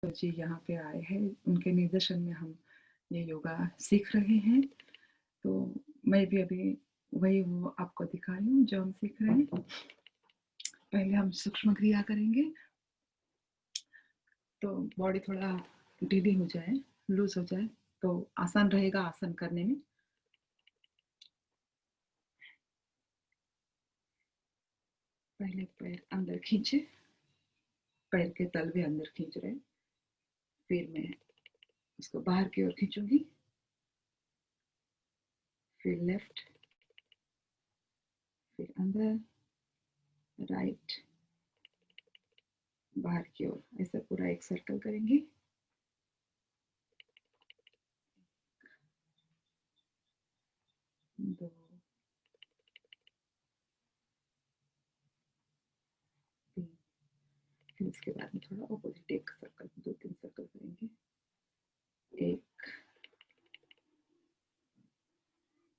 तो जी यहाँ पे आए हैं, उनके निर्देशन में हम ये योगा सीख रहे हैं। तो मैं भी अभी वही वो आपको दिखा रही हूँ जो हम सीख रहे हैं। पहले हम सूक्ष्म क्रिया करेंगे तो बॉडी थोड़ा ढीली हो जाए, लूज हो जाए तो आसान रहेगा आसन करने में। पहले पैर अंदर खींचे, पैर के तल भी अंदर खींच रहे, फिर मैं इसको बाहर की ओर खींचूंगी, फिर लेफ्ट, फिर अंदर, राइट, बाहर की ओर, ऐसा पूरा एक सर्कल करेंगे। दो, तीन, फिर उसके बाद में थोड़ा ऑपोजिट एक सर्कल, 2-3 सर्कल करेंगे। एक,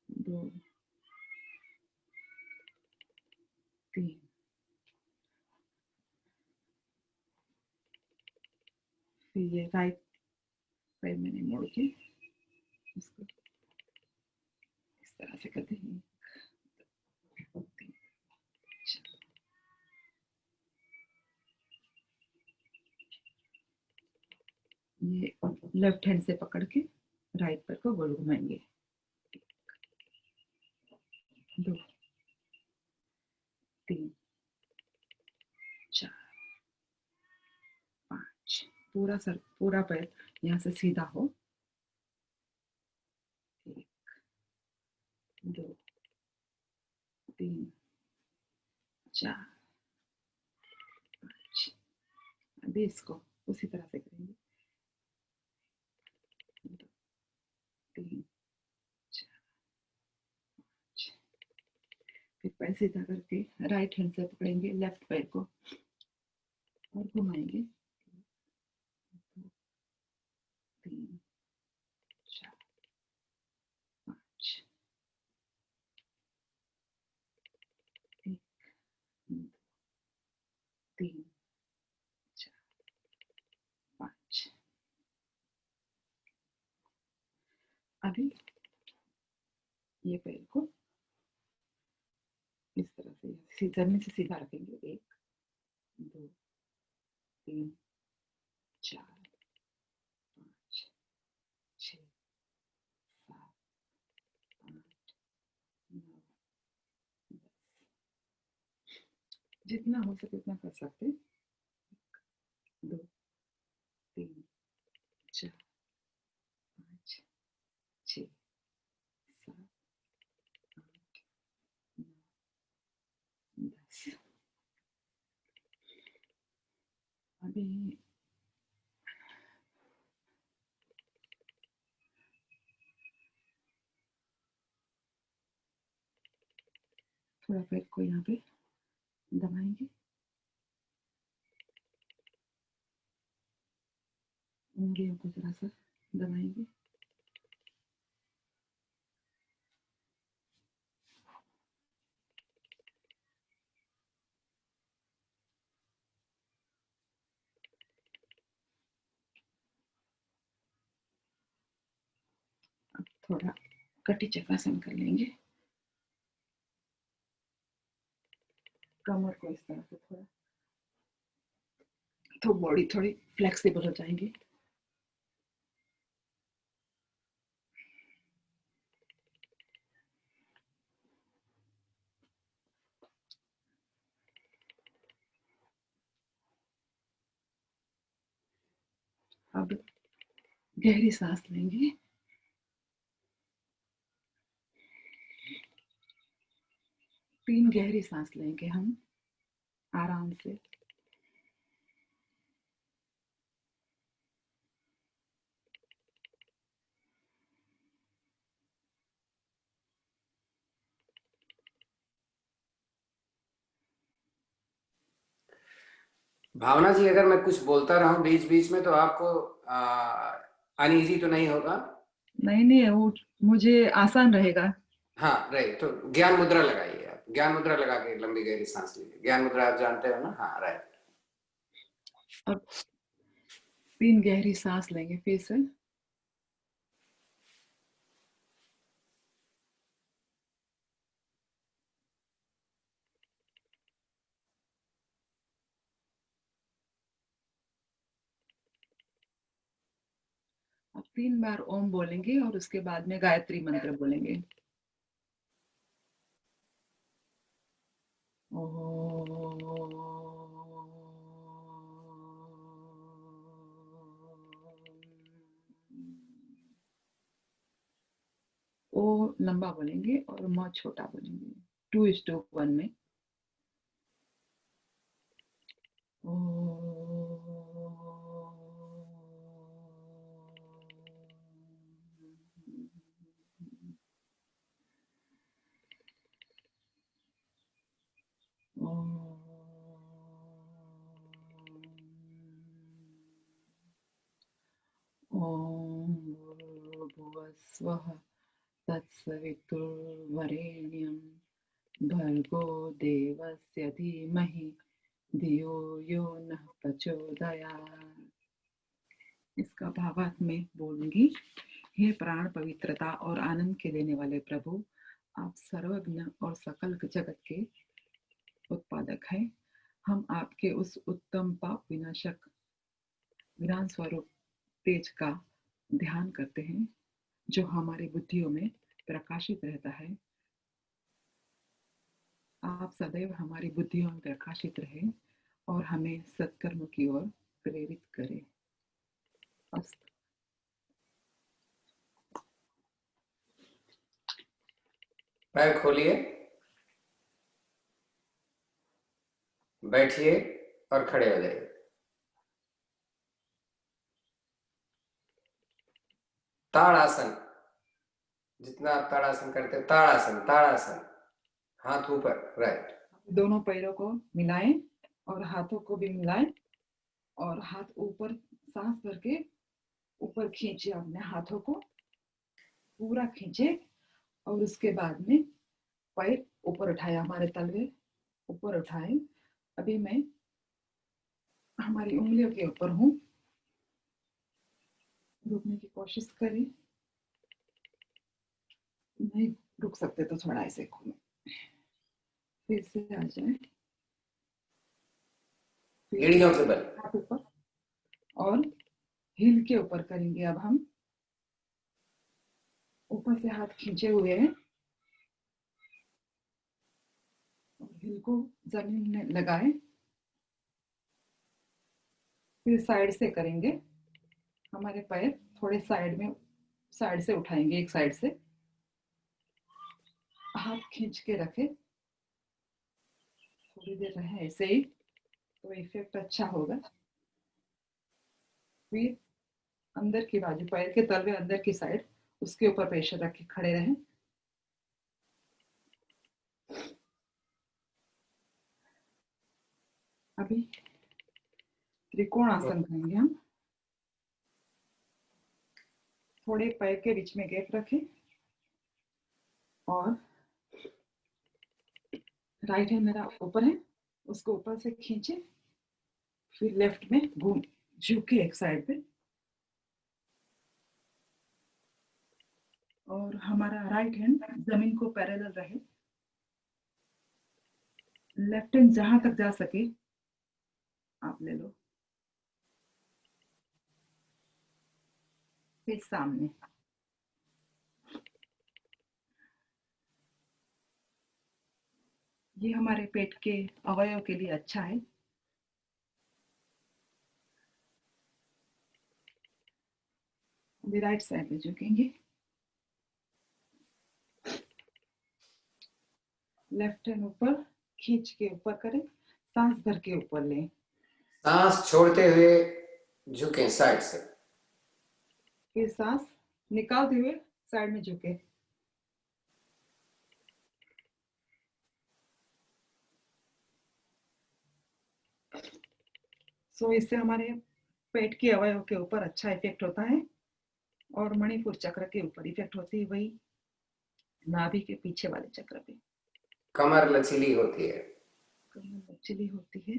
दो, तीन, फिर ये राइट पैर मैंने मोड़ के इसको इस तरह से करते हैं। ये लेफ्ट हैंड से पकड़ के राइट पैर को गोल घुमाएंगे। 2, 3, 4, 5, पूरा पैर यहाँ से सीधा हो। 1, 2, 3, 4, 5। अभी इसको उसी तरह से करेंगे। 2, 3, 4, 5। फिर पैर सीधा करके राइट हैंड से पकड़ेंगे लेफ्ट पैर को और घुमाएंगे। 2, 3, 4, 5। 1, 2, 3, 4, 5। अभी ये पैर को इस तरह से जमीन से सीधा रखेंगे। 1, 2, 3, 4, 5, 6, 7, 8, 9, 10। जितना हो सके उतना कर सकते। 2, 3, 4, 5, 6, 7, 8, 9, 10। अभी थोड़ा पैर को यहाँ पे दबाएंगे, उंगलियों को जरा सा दबाएंगे। अब थोड़ा कटी चक्रासन कर लेंगे। कमर को इस तरह से थोड़ा तो बॉडी थोड़ी फ्लेक्सिबल हो जाएंगी। अब गहरी सांस लेंगे। 3 गहरी सांस लेंगे हम आराम से। भावना जी, अगर मैं कुछ बोलता रहूं बीच बीच में तो आपको अनईजी तो नहीं होगा? नहीं, वो मुझे आसान रहेगा। हाँ, राइट। तो ज्ञान मुद्रा लगाइए, आप ज्ञान मुद्रा लगा के लंबी गहरी सांस लीजिए। ज्ञान मुद्रा आप जानते हो ना? हाँ, राइट। अब 3 गहरी सांस लेंगे फिर से। आप 3 बार ओम बोलेंगे और उसके बाद में गायत्री मंत्र बोलेंगे। ओ लंबा बोलेंगे और म छोटा बोलेंगे 2:1 में। ॐ भूर्भुवस्वः तत्सवितुर्वरेण्यं भर्गो देवस्य धीमहि धियो यो नः प्रचोदयात्। इसका भावार्थ में बोलूंगी। हे प्राण पवित्रता और आनंद के देने वाले प्रभु, आप सर्वज्ञ और सकल जगत के उत्पादक हैं। हम आपके उस उत्तम पाप विनाशक ज्ञान स्वरूप तेज का ध्यान करते हैं जो हमारी बुद्धियों में प्रकाशित रहता है। आप सदैव हमारी बुद्धियों में प्रकाशित रहे और हमें सत्कर्म की ओर प्रेरित करें। अस्तु। पैर खोलिए, बैठिए और खड़े हो जाइए। ताड़ासन, जितना आप ताड़ासन करते हैं, ताड़ासन, ताड़ासन, हाथ ऊपर, राइट। दोनों पैरों को मिलाएं और हाथों को भी मिलाएं और हाथ ऊपर सांस भर के ऊपर खींचे, अपने हाथों को पूरा खींचे और उसके बाद में पैर ऊपर उठाए, हमारे तलवे ऊपर उठाए। अभी मैं हमारी उंगलियों के ऊपर हूँ। रुकने की कोशिश करें, नहीं रुक सकते तो थोड़ा ऐसे खोलें, फिर से आ जाए, एड़ियों के बल, हाथ ऊपर और हिल के ऊपर करेंगे। अब हम ऊपर से हाथ खींचे हुए हैं और हिल को जमीन में लगाए, फिर साइड से करेंगे। हमारे पैर थोड़े साइड में, साइड से उठाएंगे, एक साइड से हाथ खींच के रखे, थोड़ी देर रहे ऐसे ही तो इफेक्ट अच्छा होगा। फिर अंदर की बाजू, पैर के तलवे अंदर की साइड, उसके ऊपर प्रेशर रख के खड़े रहें। अभी त्रिकोण आसन करेंगे हम। थोड़े पैर के बीच में गैप रखें और राइट हैंड मेरा ऊपर है, उसको ऊपर से खींचे, फिर लेफ्ट में घूम झुके एक साइड पे और हमारा राइट हैंड जमीन को पैरेलल रहे। लेफ्ट हैंड जहां तक जा सके आप ले लो। फिर सामने, ये हमारे पेट के अवयव के लिए अच्छा है। अभी राइट साइड में झुकेंगे, लेफ्ट हैंड ऊपर खींच के ऊपर करें, सांस भर के ऊपर लें, सांस छोड़ते हुए झुके साइड से, फिर सांस निकालते हुए साइड में झुके। सो इससे हमारे पेट के अवयव के ऊपर अच्छा इफेक्ट होता है और मणिपुर चक्र के ऊपर इफेक्ट होती है, वही नाभि के पीछे वाले चक्र पे। कमर लचीली होती है, कमर लचीली होती है।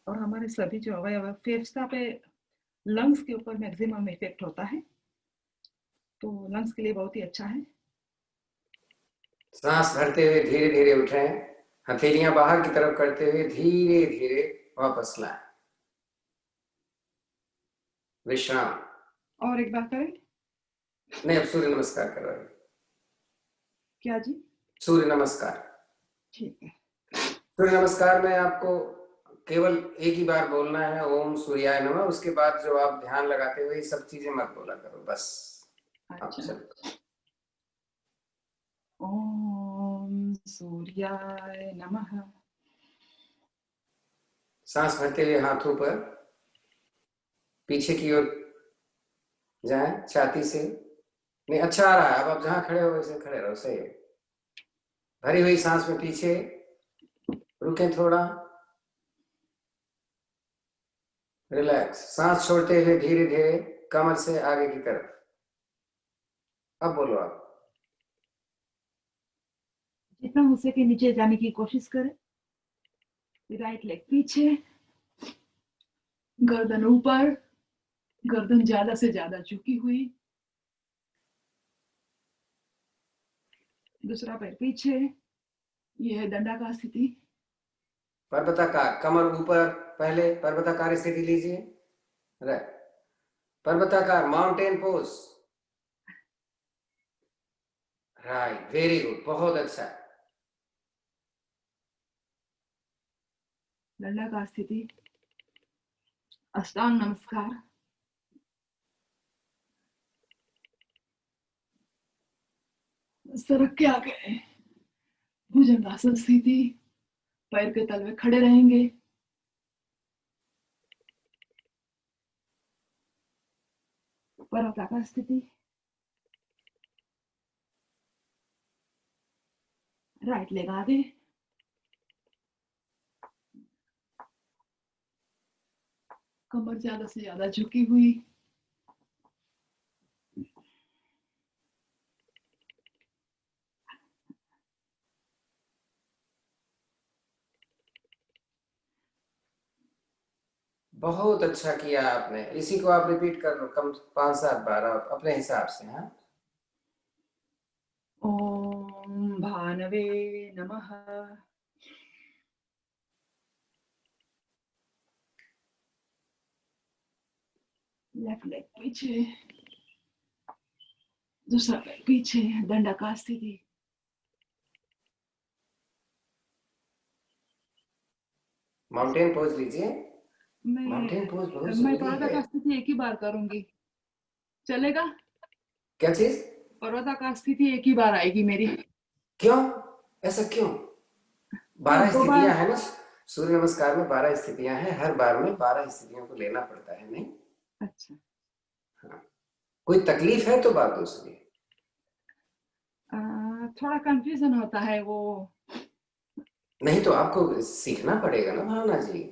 और हमारे सभी जो अवयव फेफड़ा पे, लंग्स के ऊपर मैक्सिमम इफेक्ट होता है, तो लंग्स के लिए बहुत ही अच्छा है। सांस भरते हुए धीरे धीरे उठें, हथेलियां बाहर की तरफ करते हुए धीरे धीरे वापस लाएं। विश्राम। और एक बार करें। नहीं, अब सूर्य नमस्कार कर रहे हैं। क्या जी? सूर्य नमस्कार। ठीक है। सूर्य नमस्कार में आपको केवल एक ही बार बोलना है, ओम सूर्याय नमः। उसके बाद जो आप ध्यान लगाते हुए सब चीजें मत बोला करो, बस। अब अच्छा। चलो। ओम सूर्याय नमः। सांस भरते हुए हाथों पर पीछे की ओर जाएं, छाती से। नहीं, अच्छा आ रहा है। अब आप जहां खड़े हो वैसे खड़े रहो, सही है। भरी हुई सांस में पीछे रुकें थोड़ा, रिलैक्स। सांस छोड़ते हुए धीरे धीरे कमर से आगे की तरफ। अब बोलो आप। जितना हो सके नीचे जाने की कोशिश करें। राइट लेग पीछे, गर्दन ऊपर, गर्दन ज्यादा से ज्यादा झुकी हुई, दूसरा पैर पीछे। यह है दंडाकार स्थिति। पर्वताकार, कमर ऊपर। पहले पर्वताकार स्थिति लीजिए। राइट। पर्वताकार, mountain pose. Right, very good, बहुत अच्छा। दंडाकार स्थिति, अष्टांग नमस्कार। सरक के आगे भुजंगासन स्थिति, पैर के तलवे खड़े रहेंगे। पर्वताकार स्थिति, राइट लेग आगे, कमर ज्यादा से ज्यादा झुकी हुई। बहुत अच्छा किया आपने। इसी को आप रिपीट कर लो, कम 5-7 बार आप अपने हिसाब से। हाँ, ओम भानवे नमः। लेफ्ट लेग पीछे, दूसरा पैर पीछे, दंडाकार स्थिति। माउंटेन पोज लीजिए। माउंटेन पोज बहुत मैं जरूरी है। पर्वताकार स्थिति एक ही बार करूंगी, चलेगा? क्या चीज? पर्वताकार स्थिति एक ही बार आएगी मेरी। क्यों? ऐसा क्यों? हाँ, 12 दो बार। स्थितियां है ना। सूर्य नमस्कार में 12 स्थितियां हैं, हर बार में 12 स्थितियों को लेना पड़ता है, नहीं? अच्छा। हाँ। कोई तकलीफ है तो बात दूसरी है। थोड़ा कंफ्यूजन होता है वो। नहीं तो आपको सीखना पड़ेगा ना भावना जी।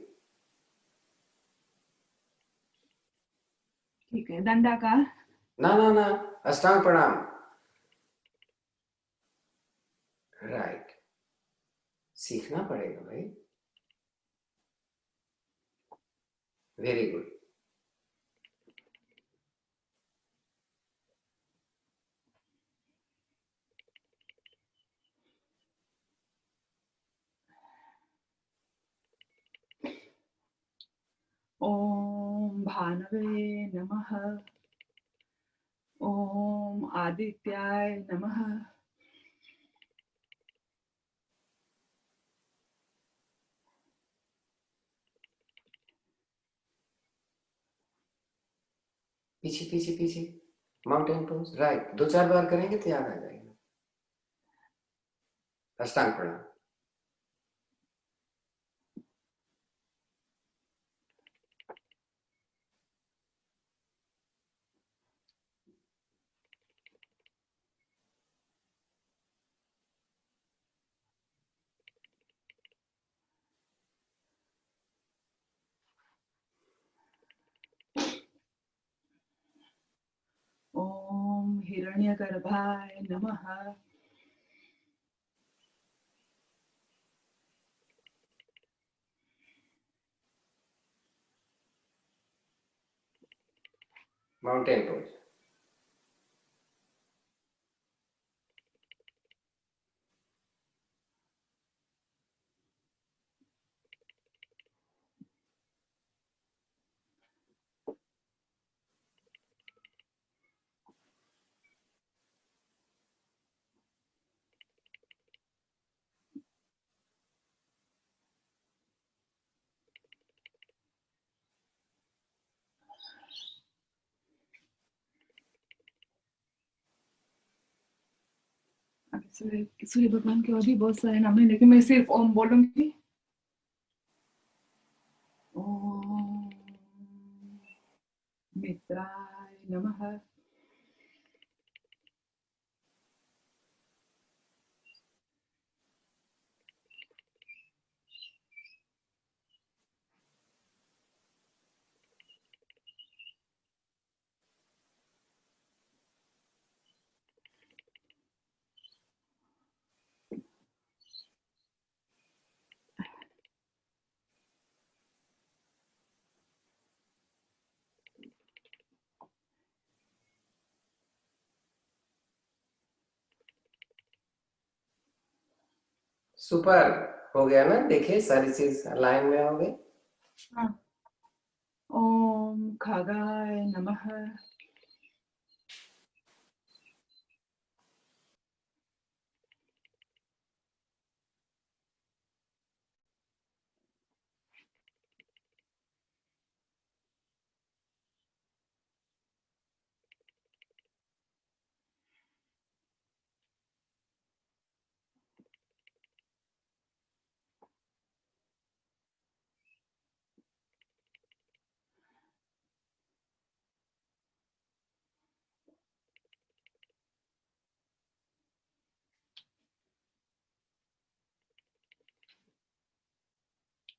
ठीक है, दंडाकार। ना ना ना, अष्टांग प्रणाम। राइट, सीखना पड़ेगा भाई। Very good. ओम भानवे नमः। ओम आदित्याय नमः। पीछे पीछे पीछे, माउंटेन पोज। राइट, 2-4 बार करेंगे तो याद आ जाएगा। अष्टांग प्रणाम। ओम हिरण्यगर्भाय नमः। Mountain pose. सूर्य सूर्य भगवान के और भी बहुत सारे नाम है, लेकिन मैं सिर्फ ओम बोलूंगी। ओम मित्राय नमः। सुपर हो गया ना, देखिए सारी चीज लाइन में हो गई। हाँ। ओम खगाय नमः।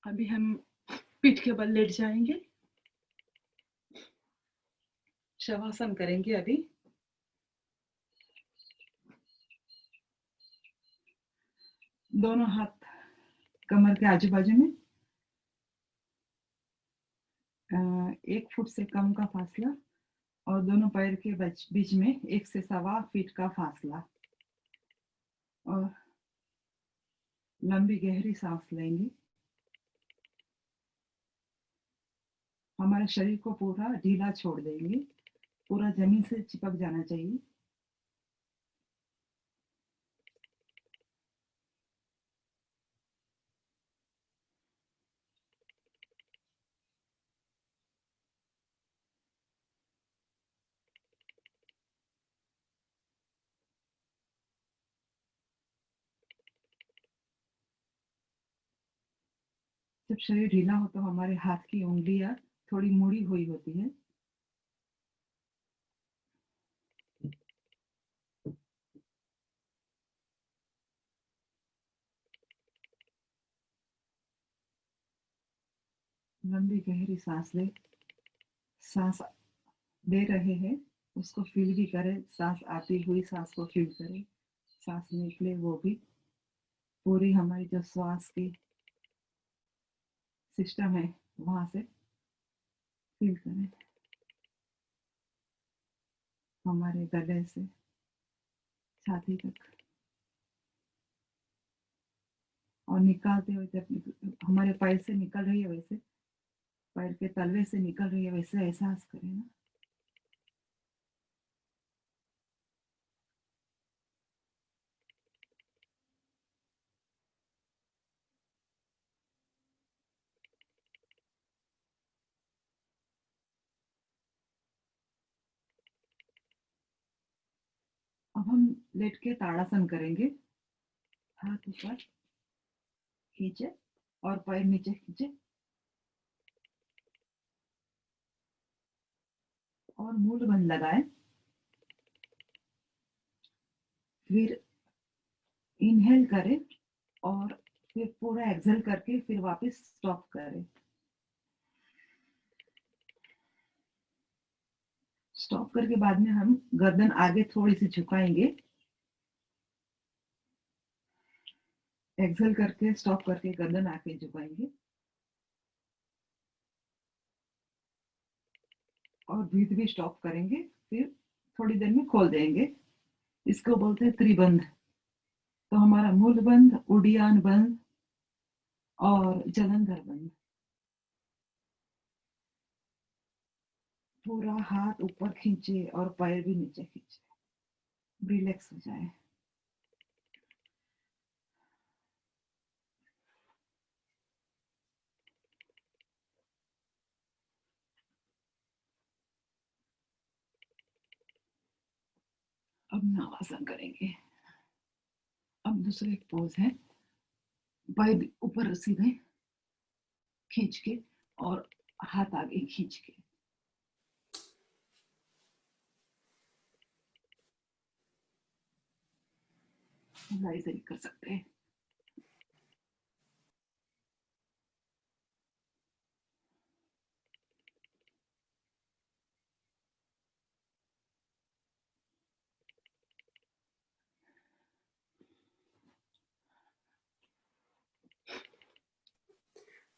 अभी हम पीठ के बल लेट जाएंगे, शवासन करेंगे अभी। दोनों हाथ कमर के आजू बाजू में, 1 फुट से कम का फासला, और दोनों पैर के बीच में 1 से 1.25 फीट का फासला। और लंबी गहरी सांस लेंगे। हमारे शरीर को पूरा ढीला छोड़ देंगे, पूरा जमीन से चिपक जाना चाहिए। जब शरीर ढीला हो तो हमारे हाथ की उंगलियां थोड़ी मुड़ी हुई होती है। लंबी गहरी सांस ले। सांस दे रहे हैं उसको फील भी करें, सांस आती हुई सांस को फील करें, सांस निकले वो भी। पूरी हमारी जो श्वास की सिस्टम है वहां से फील करें, हमारे गले से छाती तक। और निकालते हुए जब हमारे पैर से निकल रही है, वैसे पैर के तलवे से निकल रही है, वैसे एहसास करें ना। अब हम लेट के ताड़ासन करेंगे। हाथ ऊपर खींचे और पैर नीचे खींचे और मूड बंद लगाए। फिर इनहेल करें और फिर पूरा एक्सहेल करके फिर वापस स्टॉप करें। स्टॉप करके बाद में हम गर्दन आगे थोड़ी सी झुकाएंगे। एक्सहेल करके स्टॉप करके गर्दन आगे झुकाएंगे। और ब्रीथ भी स्टॉप करेंगे, फिर थोड़ी देर में खोल देंगे। इसको बोलते हैं त्रिबंध। तो हमारा मूल बंध, उडियान बंध और जलंधर बंध। पूरा हाथ ऊपर खींचे और पैर भी नीचे खींचे, रिलैक्स हो जाए। अब नावासन करेंगे। अब दूसरे पोज है, पैर ऊपर सीधे खींच के और हाथ आगे खींच के। ऐसे भी कर सकते हैं।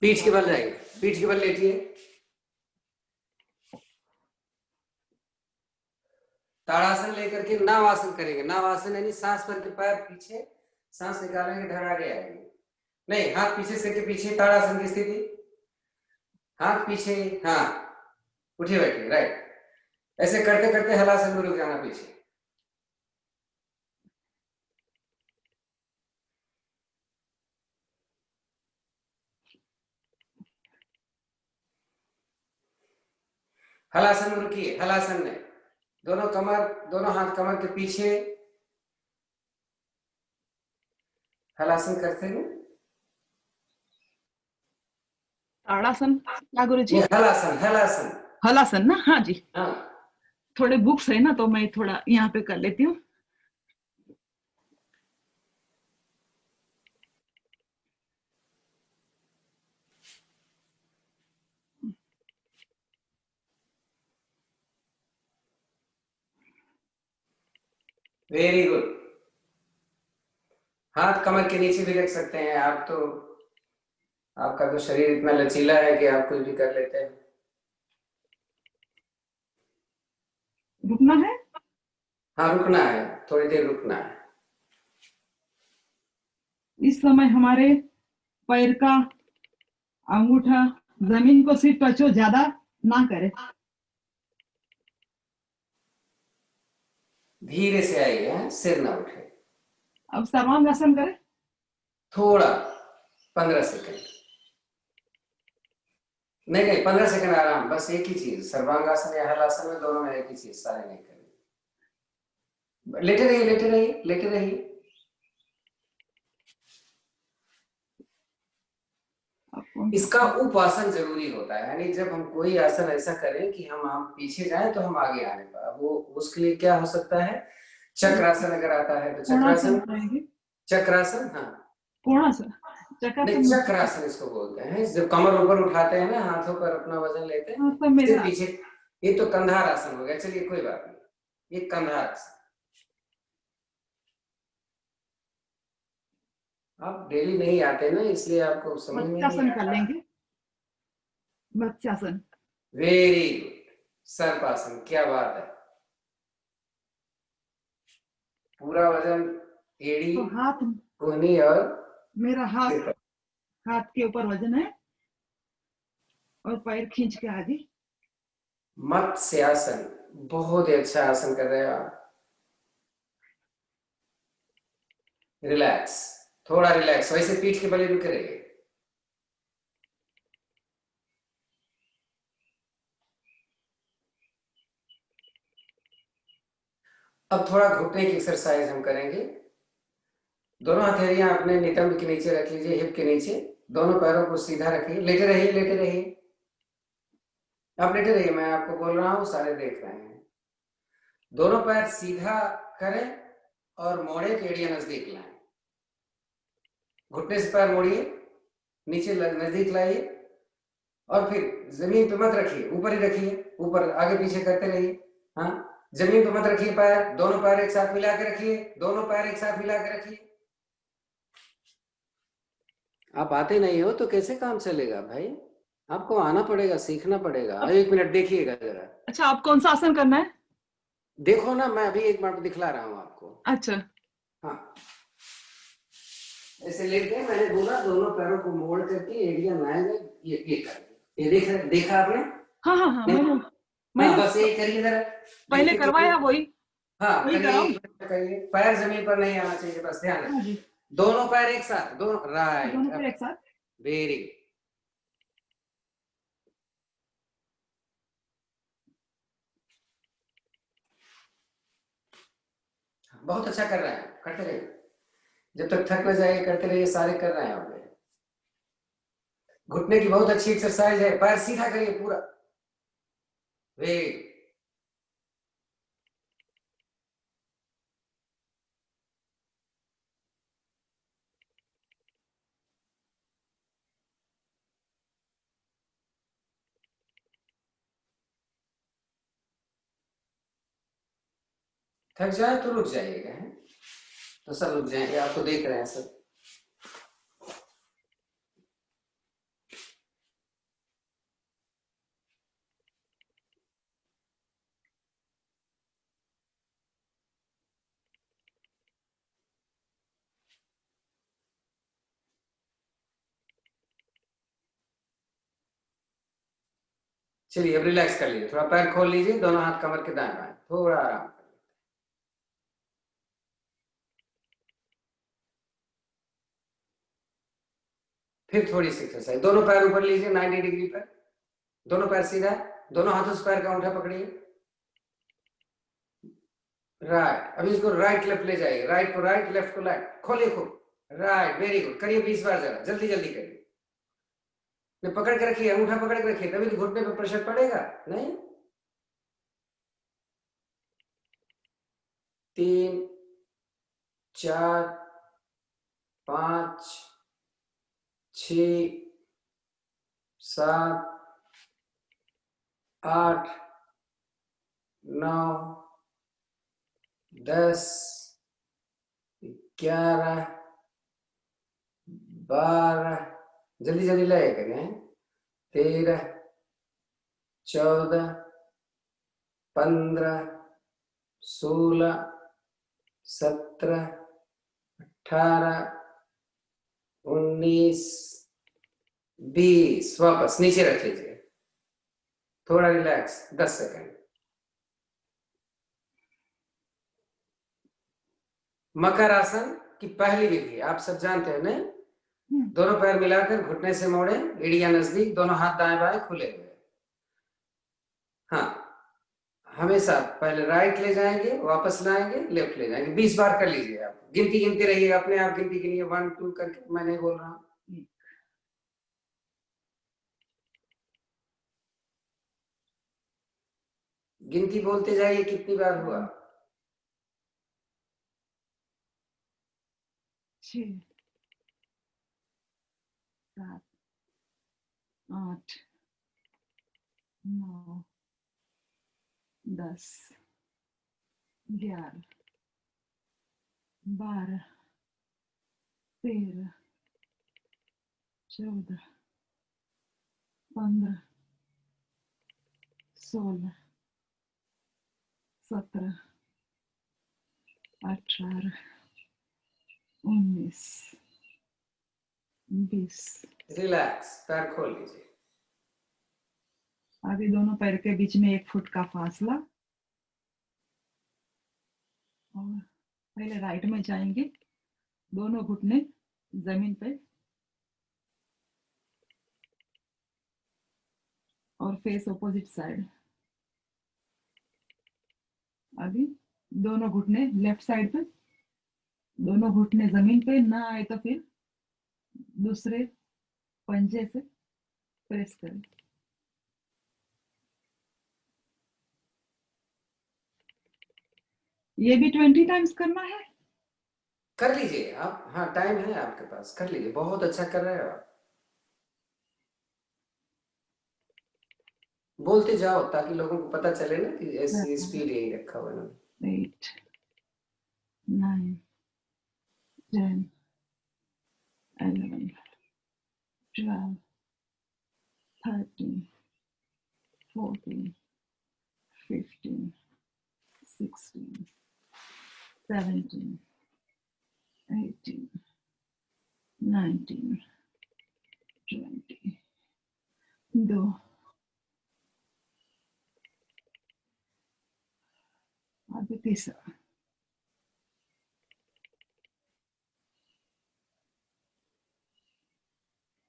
पीठ के बल जाइए, पीठ के बल लेटिए। ताड़ासन लेकर के नावासन करेंगे। नावासन यानी सांस भर के पैर पीछे, सांस निकालेंगे, धड़ आगे आएगी। नहीं, हाथ पीछे से के पीछे, ताड़ासन की स्थिति, हाथ पीछे, हाँ, उठिए बैठिए, राइट। ऐसे करते करते हलासन में रुक जाना पीछे। हलासन में रुकिए। हलासन में दोनों हाथ कमर के पीछे हलासन करते हैं। ताड़ासन क्या गुरु जी? हलासन, हलासन, हलासन ना? हाँ जी। हाँ। थोड़े बुक्स है ना, तो मैं थोड़ा यहाँ पे कर लेती हूँ। Very good. हाथ कमर के नीचे भी रख सकते हैं आप, तो आपका तो शरीर इतना लचीला है कि आप कुछ भी कर लेते हैं। रुकना है? हाँ, रुकना है, थोड़ी देर रुकना है। इस समय हमारे पैर का अंगूठा जमीन को सिर्फ टच हो, ज्यादा ना करे। धीरे से आइए, सिर ना उठे। अब सर्वांगासन करें। थोड़ा 15 सेकंड, नहीं 15 सेकंड आराम, बस एक ही चीज, सर्वांगासन या हलासन में दोनों में एक ही चीज, सारे नहीं करनी। लेटे रहिए, लेटे रहिए, लेटे रहिए। इसका उपासन जरूरी होता है, यानी जब हम कोई आसन ऐसा करें कि हम पीछे जाएं तो हम आगे आने का, वो उसके लिए क्या हो सकता है? चक्रासन अगर आता है तो चक्रासन, चक्रासन, हाँ, कोणासन, नहीं चक्रासन इसको बोलते हैं। जब कमर ऊपर उठाते हैं ना, हाथों पर अपना वजन लेते हैं, तो मेरा पीछे। ये तो कंधार आसन हो गया, चलिए कोई बात नहीं, ये कंधार आसन। आप डेली नहीं आते ना, इसलिए आपको समझ में नहीं मत्स्यासन कर आता। लेंगे। मत्स्यासन। Very good. सर्पासन, क्या बात है। पूरा वजन एड़ी, तो हाथ, कोहनी और मेरा हाथ, हाथ के ऊपर वजन है और पैर खींच के आगे। मत्स्यासन, बहुत ही अच्छा आसन कर रहे हो आप। रिलैक्स, थोड़ा रिलैक्स, वैसे पीठ के बल रुके रहिए। अब थोड़ा घुटने की एक्सरसाइज हम करेंगे। दोनों हथेलियां अपने नितंब के नीचे रख लीजिए, हिप के नीचे। दोनों पैरों को सीधा रखिए, लेटे रहिए, लेटे रहिए। आप लेटे रहिए, मैं आपको बोल रहा हूं, सारे देख रहे हैं। दोनों पैर सीधा करें और मोड़े के एड़ियां नजदीक लाएं। घुटने से पैर मोड़िए, नीचे नजदीक लाइए, और फिर जमीन पे मत रखिए, ऊपर ही रखिए, ऊपर आगे पीछे करते रहिए। हाँ, जमीन पे मत रखिए पैर, दोनों पैर एक साथ मिला के रखिए, दोनों पैर एक साथ मिला के रखिए। आप आते नहीं हो तो कैसे काम चलेगा भाई? आपको आना पड़ेगा, सीखना पड़ेगा। एक मिनट देखिएगा जरा। अच्छा, आप कौन सा आसन करना है? देखो ना, मैं अभी एक मिनट दिखला रहा हूँ आपको। अच्छा। हाँ, ऐसे लेके मैंने बोला दोनों पैरों को मोड़ करके एरिया नाइन है, ये कर, ये देखा आपने? हाँ हाँ हाँ, नहीं? हाँ, मैंने बस यही करिए जरा। पहले देखिए करवाया, वही हाँ वही करिए, कराऊं। एक मिनट करिए। पैर जमीन पर नहीं आना चाहिए, बस ध्यान हाँ रखिए। जी। दोनों पैर एक साथ, दोनों दोनों राइट। पैर अब एक साथ। वेरी गुड, बहुत अच्छा कर रहे हैं, करते रहिए। जब तक थक न जाए करते रहिए, सारे कर रहे हैं आप। घुटने की बहुत अच्छी एक्सरसाइज है। पैर सीधा करिए पूरा, वेरी। थक जाए तो रुक जाइएगा, है तो सब रुक जाएंगे, आपको देख रहे हैं सब। चलिए अब रिलैक्स कर लीजिए, थोड़ा पैर खोल लीजिए, दोनों हाथ कमर के दाएं बाएं, थोड़ा आराम। फिर थोड़ी सी एक्सरसाइज, दोनों पैर ऊपर लीजिए 90 डिग्री पर, दोनों पैर सीधा, दोनों हाथों से पैर का अंगूठा पकड़िए। राइट, अभी इसको राइट लेफ्ट ले जाइए, राइट को राइट, लेफ्ट को लेफ्ट, खोलिए खूब। राइट, वेरी गुड, करिए 20 बार, जरा जल्दी जल्दी करिए। पकड़ के रखिए, अंगूठा पकड़ के रखिए, तभी तो घुटने पर प्रेशर पड़ेगा नहीं। 3 4 5 6 7 8 9 10 11 12, जल्दी जल्दी लगे करें। 13 14 15 16 17 18 19 20, वापस नीचे रख लीजिए, थोड़ा रिलैक्स, 10 सेकंड। मकर आसन की पहली विधि आप सब जानते हैं नहीं? दोनों पैर मिलाकर घुटने से मोड़े, एड़ियां नजदीक, दोनों हाथ दाएं बाएं खुले हुए। हाँ, हमेशा पहले राइट ले जाएंगे, वापस लाएंगे, लेफ्ट ले जाएंगे, 20 बार कर लीजिए। आप गिनती गिनते रहिएगा, अपने आप गिनती गिनिए, 1 2 करके, मैं नहीं बोल रहा हूँ। गिनती बोलते जाइए, कितनी बार हुआ। 6 7 8 9 10 11 12 13 14 15 16 17 18 19 20। रिलैक्स, पैर खोल लीजिए। अभी दोनों पैर के बीच में 1 फुट का फासला। और पहले राइट में जाएंगे, दोनों घुटने जमीन पे और फेस ऑपोजिट साइड। अभी दोनों घुटने लेफ्ट साइड पे, दोनों घुटने जमीन पे ना आए तो फिर दूसरे पंजे से प्रेस करें। ये भी 20 टाइम्स करना है। कर लीजिए आप, हाँ टाइम है आपके पास, कर लीजिए, बहुत अच्छा कर रहे हो आप। बोलते जाओ ताकि लोगों को पता चले ना कि ऐसी स्पीड यही रखा हुआ है। 8 9 10 11 12 13, 14, 15, 16, 17, 18, 19, 20. 2. अभी तीसरा.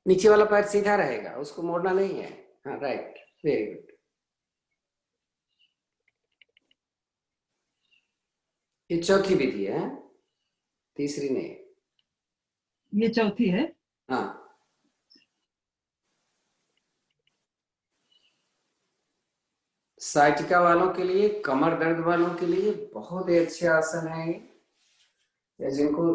नीचे वाला पैर सीधा रहेगा, उसको मोड़ना नहीं है. हाँ, राइट, वेरी गुड. ये चौथी विधि है, तीसरी नहीं. ये चौथी है. हाँ. साइटिका वालों के लिए, कमर दर्द वालों के लिए बहुत ही अच्छे आसन है ये, या जिनको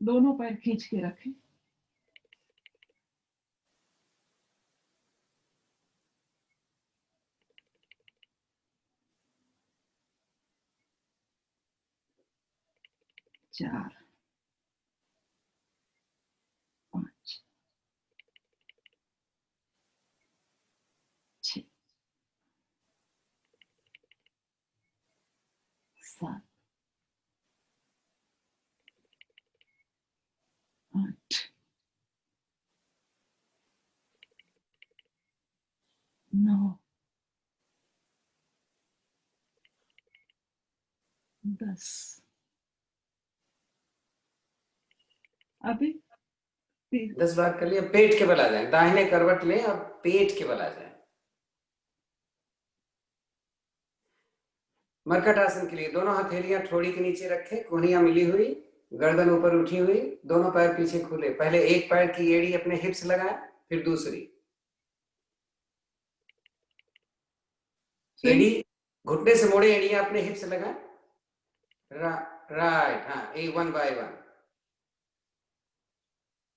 दोनों पैर खींच के रखें. चार, 5, 6, 7, 8, 9, 10. अभी 10 बार कर लिया. पेट के बल आ जाए, दाहिने करवट लें और पेट के बल आ जाए. मरकट आसन के लिए दोनों हथेलियां ठोड़ी के नीचे रखें, कोहनियां मिली हुई, गर्दन ऊपर उठी हुई, दोनों पैर पीछे खुले. पहले एक पैर की एड़ी अपने हिप्स लगाएं, फिर दूसरी एड़ी घुटने से मोड़े, एड़ियां अपने हिप्स लगाएं. राइट. हाँ, एक 1 by 1.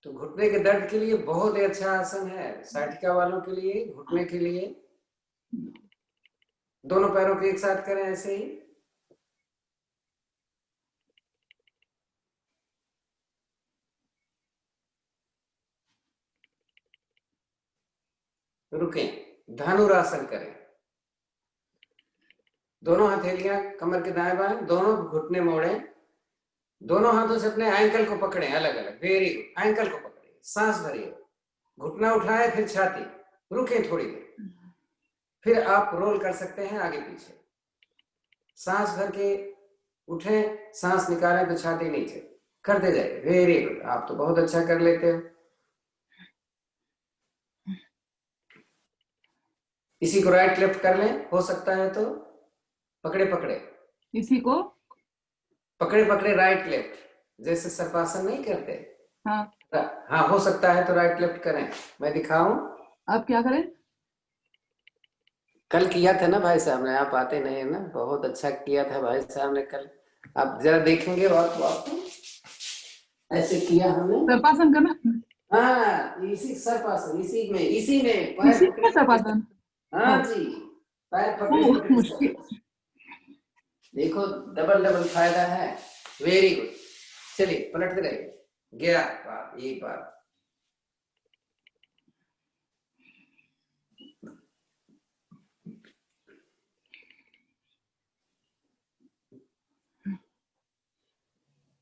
तो घुटने के दर्द के लिए बहुत ही अच्छा आसन है, साइटिका वालों के लिए, घुटने के लिए. दोनों पैरों को एक साथ करें ऐसे ही. रुकें, धनुरासन करें. दोनों हथेलियां कमर के दाएं बाएं, दोनों घुटने मोड़ें, दोनों हाथों से अपने एंकल को पकड़ें अलग अलग. Very good. एंकल को पकड़िए, सांस भरिए, घुटना उठाए, फिर छाती. रुकें थोड़ी देर, फिर आप रोल कर सकते हैं आगे पीछे. सांस भर के उठें, सांस निकालें तो छाती नीचे करते जाइए. Very good. आप तो बहुत अच्छा कर लेते हो. इसी को राइट लेफ्ट कर लें, हो सकता है तो. पकड़े पकड़े, इसी को पकड़े पकड़े राइट लेफ्ट, जैसे सर्पासन नहीं करते. हाँ. हाँ, हो सकता है तो राइट लेफ्ट करें. मैं दिखाऊं? अब क्या करें? कल किया था ना भाई साहब ने, आप आते नहीं है ना. बहुत अच्छा किया था भाई साहब ने कल. आप जरा देखेंगे और तो आपको ऐसे किया हमने. सर्पासन करना. हाँ, इसी सर्पासन, इसी में पैर इसी पकड़े में पकड़े. सर्पासन. हाँ जी, पैर पकड़े ओ पकड़े मुश्किल. देखो, डबल डबल फायदा है. Very good. चलिए पलटते रहिए. 11 बार, एक बार.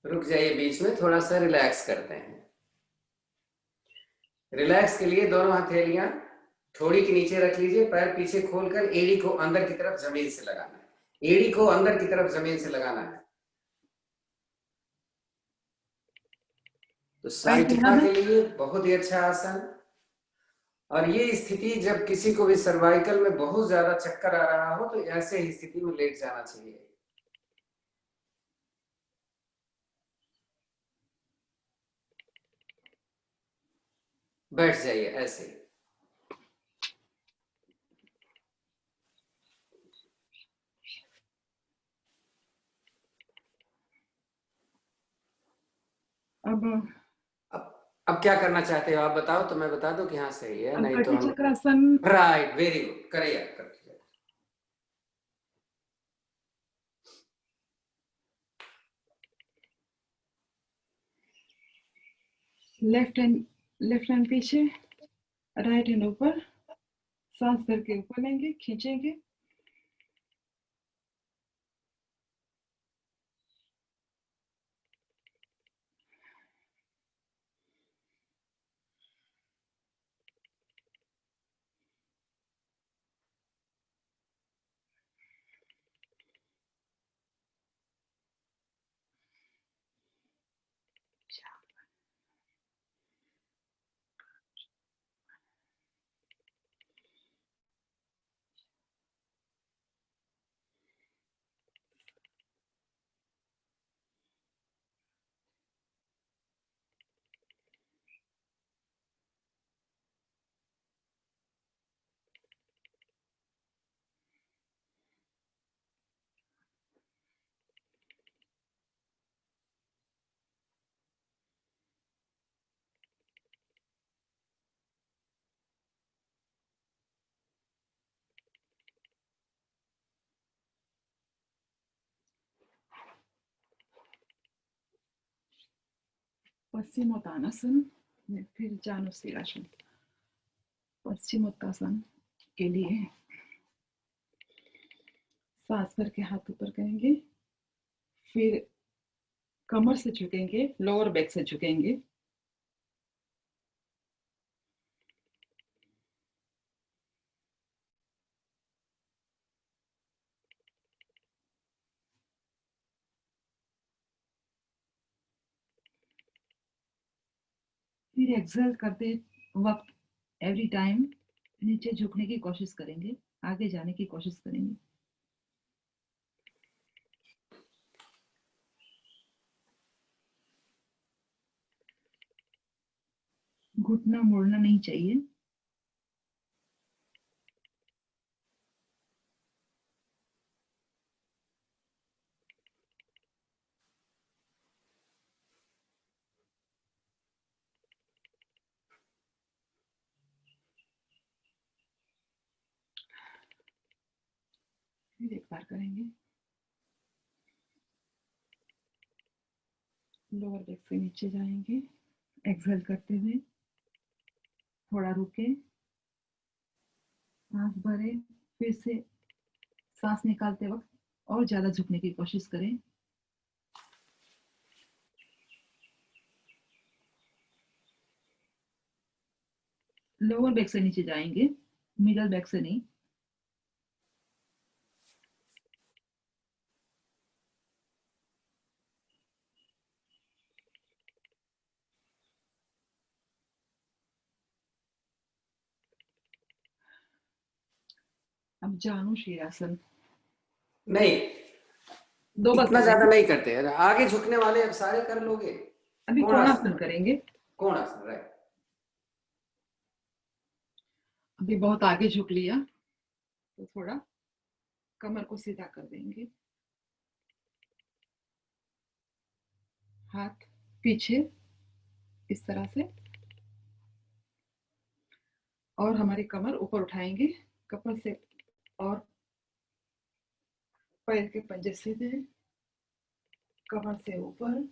रुक जाइए, बीच में थोड़ा सा रिलैक्स करते हैं. रिलैक्स के लिए दोनों हथेलियां थोड़ी के नीचे रख लीजिए, पैर पीछे खोलकर एड़ी को अंदर की तरफ जमीन से लगाना है. एड़ी को अंदर की तरफ जमीन से लगाना है. तो साइटिका के लिए बहुत ही अच्छा आसन. और ये स्थिति जब किसी को भी सर्वाइकल में बहुत ज्यादा चक्कर आ रहा हो तो ऐसे ही स्थिति में लेट जाना चाहिए. बैठ जाइए ऐसे. अब क्या करना चाहते हो आप बताओ, तो मैं बता दूं कि हाँ सही है, नहीं तो हम. चक्रासन. Right, very good. करिए कर. लेफ्ट हैंड पीछे, राइट हैंड ऊपर, सांस भर के ऊपर लेंगे, खींचेंगे, पश्चिमोत्तानासन, फिर जानुशीरासन। पश्चिमोत्तानासन के लिए सांस भर के हाथ ऊपर करेंगे, फिर कमर से झुकेंगे, लोअर बैक से झुकेंगे, फिर एक्सहेल करते वक्त एवरी टाइम नीचे झुकने की कोशिश करेंगे, आगे जाने की कोशिश करेंगे। घुटना मुड़ना नहीं चाहिए। फिर एक बार करेंगे, लोअर बैक से नीचे जाएंगे, एक्सहेल करते हुए थोड़ा रुके, सांस भरे, फिर से सांस निकालते वक्त और ज्यादा झुकने की कोशिश करें। लोअर बैक से नीचे जाएंगे, मिडल बैक से नहीं। अब जानुशीरासन। नहीं, दो बार इतना कर ज्यादा लेंगे। नहीं करते हैं, आगे झुकने वाले अब सारे कर लोगे। अभी कोणासन करेंगे। कोणासन, राइट। अभी बहुत आगे झुक लिया तो थोड़ा कमर को सीधा कर देंगे, हाथ पीछे इस तरह से, और हमारी कमर ऊपर उठाएंगे, कमर से, और पैर के पंजे सीधे, कमर से ऊपर,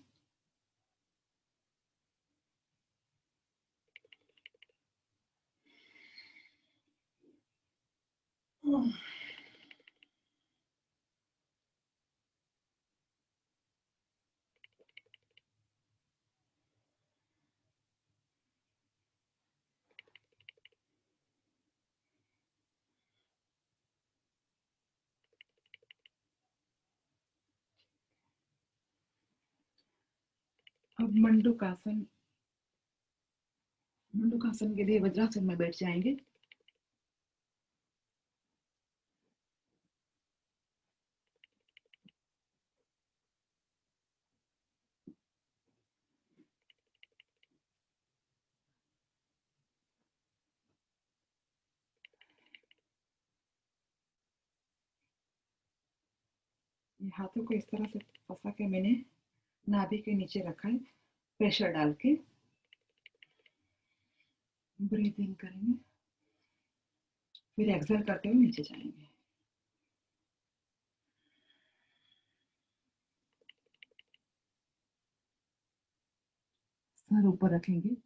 अब मंडूकासन। मंडूकासन के लिए वज्रासन में बैठ जाएंगे। ये हाथों को इस तरह से फंसा के मैंने नाभि के नीचे रखा है, प्रेशर डाल के ब्रीथ इन करेंगे, फिर एक्सहेल करते हुए नीचे जाएंगे। सर ऊपर रखेंगे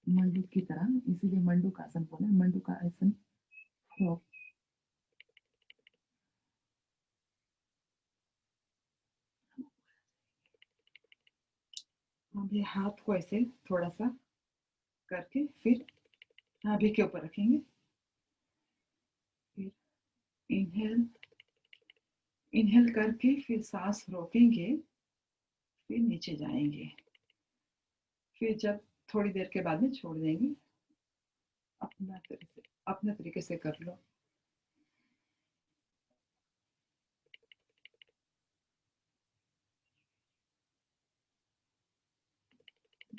मंडूक की तरह, इसीलिए मंडूक आसन बोले। मंडूक आसन तो अब ये हाथ को ऐसे थोड़ा सा करके फिर नाभि के ऊपर रखेंगे। फिर इनहेल इनहेल करके फिर सांस रोकेंगे, फिर नीचे जाएंगे। फिर जब थोड़ी देर के बाद में छोड़ देंगे। अपना तरीके से कर लो।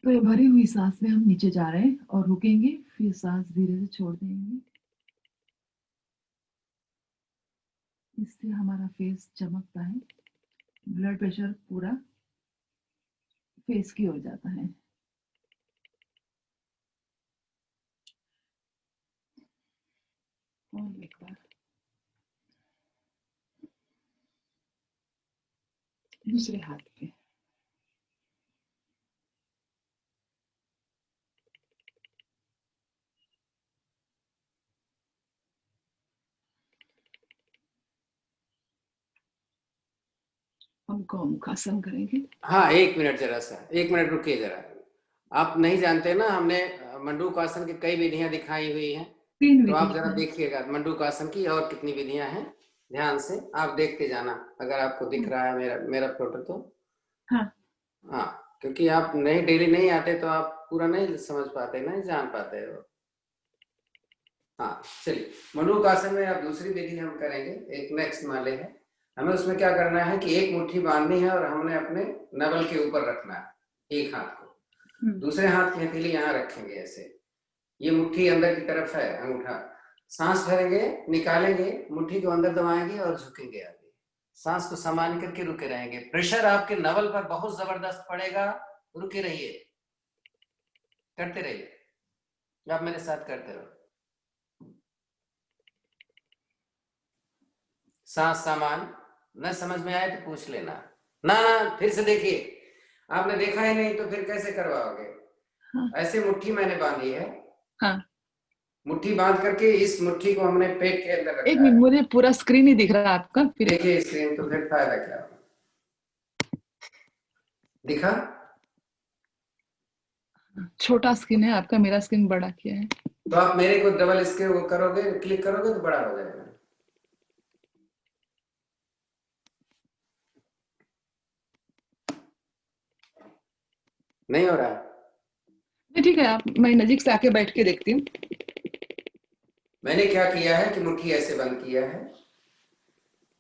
तो ये भरी हुई सांस में हम नीचे जा रहे हैं और रुकेंगे, फिर सांस धीरे से छोड़ देंगे। इससे हमारा फेस चमकता है, ब्लड प्रेशर पूरा फेस की ओर जाता है। और एक बार दूसरे हाथ पे हम गौमुखासन करेंगे। हाँ, 1 मिनट, जरा सा 1 मिनट रुकिए जरा। आप नहीं जानते ना, हमने मंडूक आसन की कई विधियां दिखाई हुई हैं, 3 तो आप विधि जरा हैं। देखिएगा मंडूक आसन की और कितनी विधियां हैं, ध्यान से आप देखते जाना। अगर आपको दिख रहा है मेरा मेरा फोटो तो हाँ, हाँ, क्योंकि आप नहीं, डेली नहीं आते तो आप पूरा नहीं समझ पाते, नहीं जान पाते हो। हाँ, चलिए मंडूक आसन में अब दूसरी विधि हम करेंगे, एक नेक्स्ट वाले है। हमें उसमें क्या करना है कि एक मुट्ठी बांधनी है और हमने अपने नवल के ऊपर रखना है एक हाथ को, दूसरे हाथ की हथेली यहाँ रखेंगे ऐसे। ये मुट्ठी अंदर की तरफ है, अंगूठा। सांस भरेंगे, निकालेंगे, मुट्ठी को अंदर दबाएंगे और झुकेंगे आगे। सांस को समान करके रुके रहेंगे। प्रेशर आपके नवल पर बहुत जबरदस्त पड़ेगा, रुके रहिए, करते रहिए, आप मेरे साथ करते रहो। सांस सामान, न समझ में आए तो पूछ लेना। ना ना, फिर से देखिए, आपने देखा ही नहीं तो फिर कैसे करवाओगे। हाँ, ऐसे मुट्ठी मैंने बांधी है। हाँ। मुट्ठी बांध करके इस मुट्ठी को हमने पेट के अंदर एक रखा मिनट, है। मुझे पूरा स्क्रीन ही दिख रहा है आपका। फिर देखिए स्क्रीन, तो फिर फायदा क्या, दिखा? छोटा स्क्रीन है आपका, मेरा स्क्रीन बड़ा किया है। तो आप मेरे को डबल स्क्रीन वो करोगे, क्लिक करोगे तो बड़ा हो जाएगा। नहीं हो रहा? नहीं, ठीक है, आप मैं नजीक से आके बैठ के देखती हूँ। मैंने क्या किया है कि मुट्ठी ऐसे बंद किया है,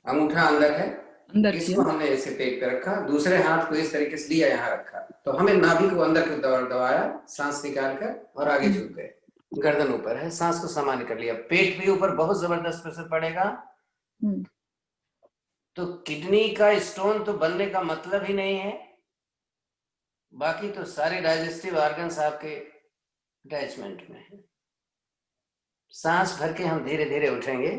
अंगूठा अंदर है, अंदर इसको किया। हमने ऐसे पेट पे रखा, दूसरे हाथ को इस तरीके से लिया, यहाँ रखा, तो हमें नाभि को अंदर को दबाया, सांस निकाल कर और आगे झुक गए। गर्दन ऊपर है, सांस को सामान्य कर लिया। पेट भी ऊपर बहुत जबरदस्त प्रेशर पड़ेगा तो किडनी का स्टोन तो बनने का मतलब ही नहीं है। बाकी तो सारे डाइजेस्टिव ऑर्गन्स आपके अटैचमेंट में है। सांस भर के हम धीरे धीरे उठेंगे।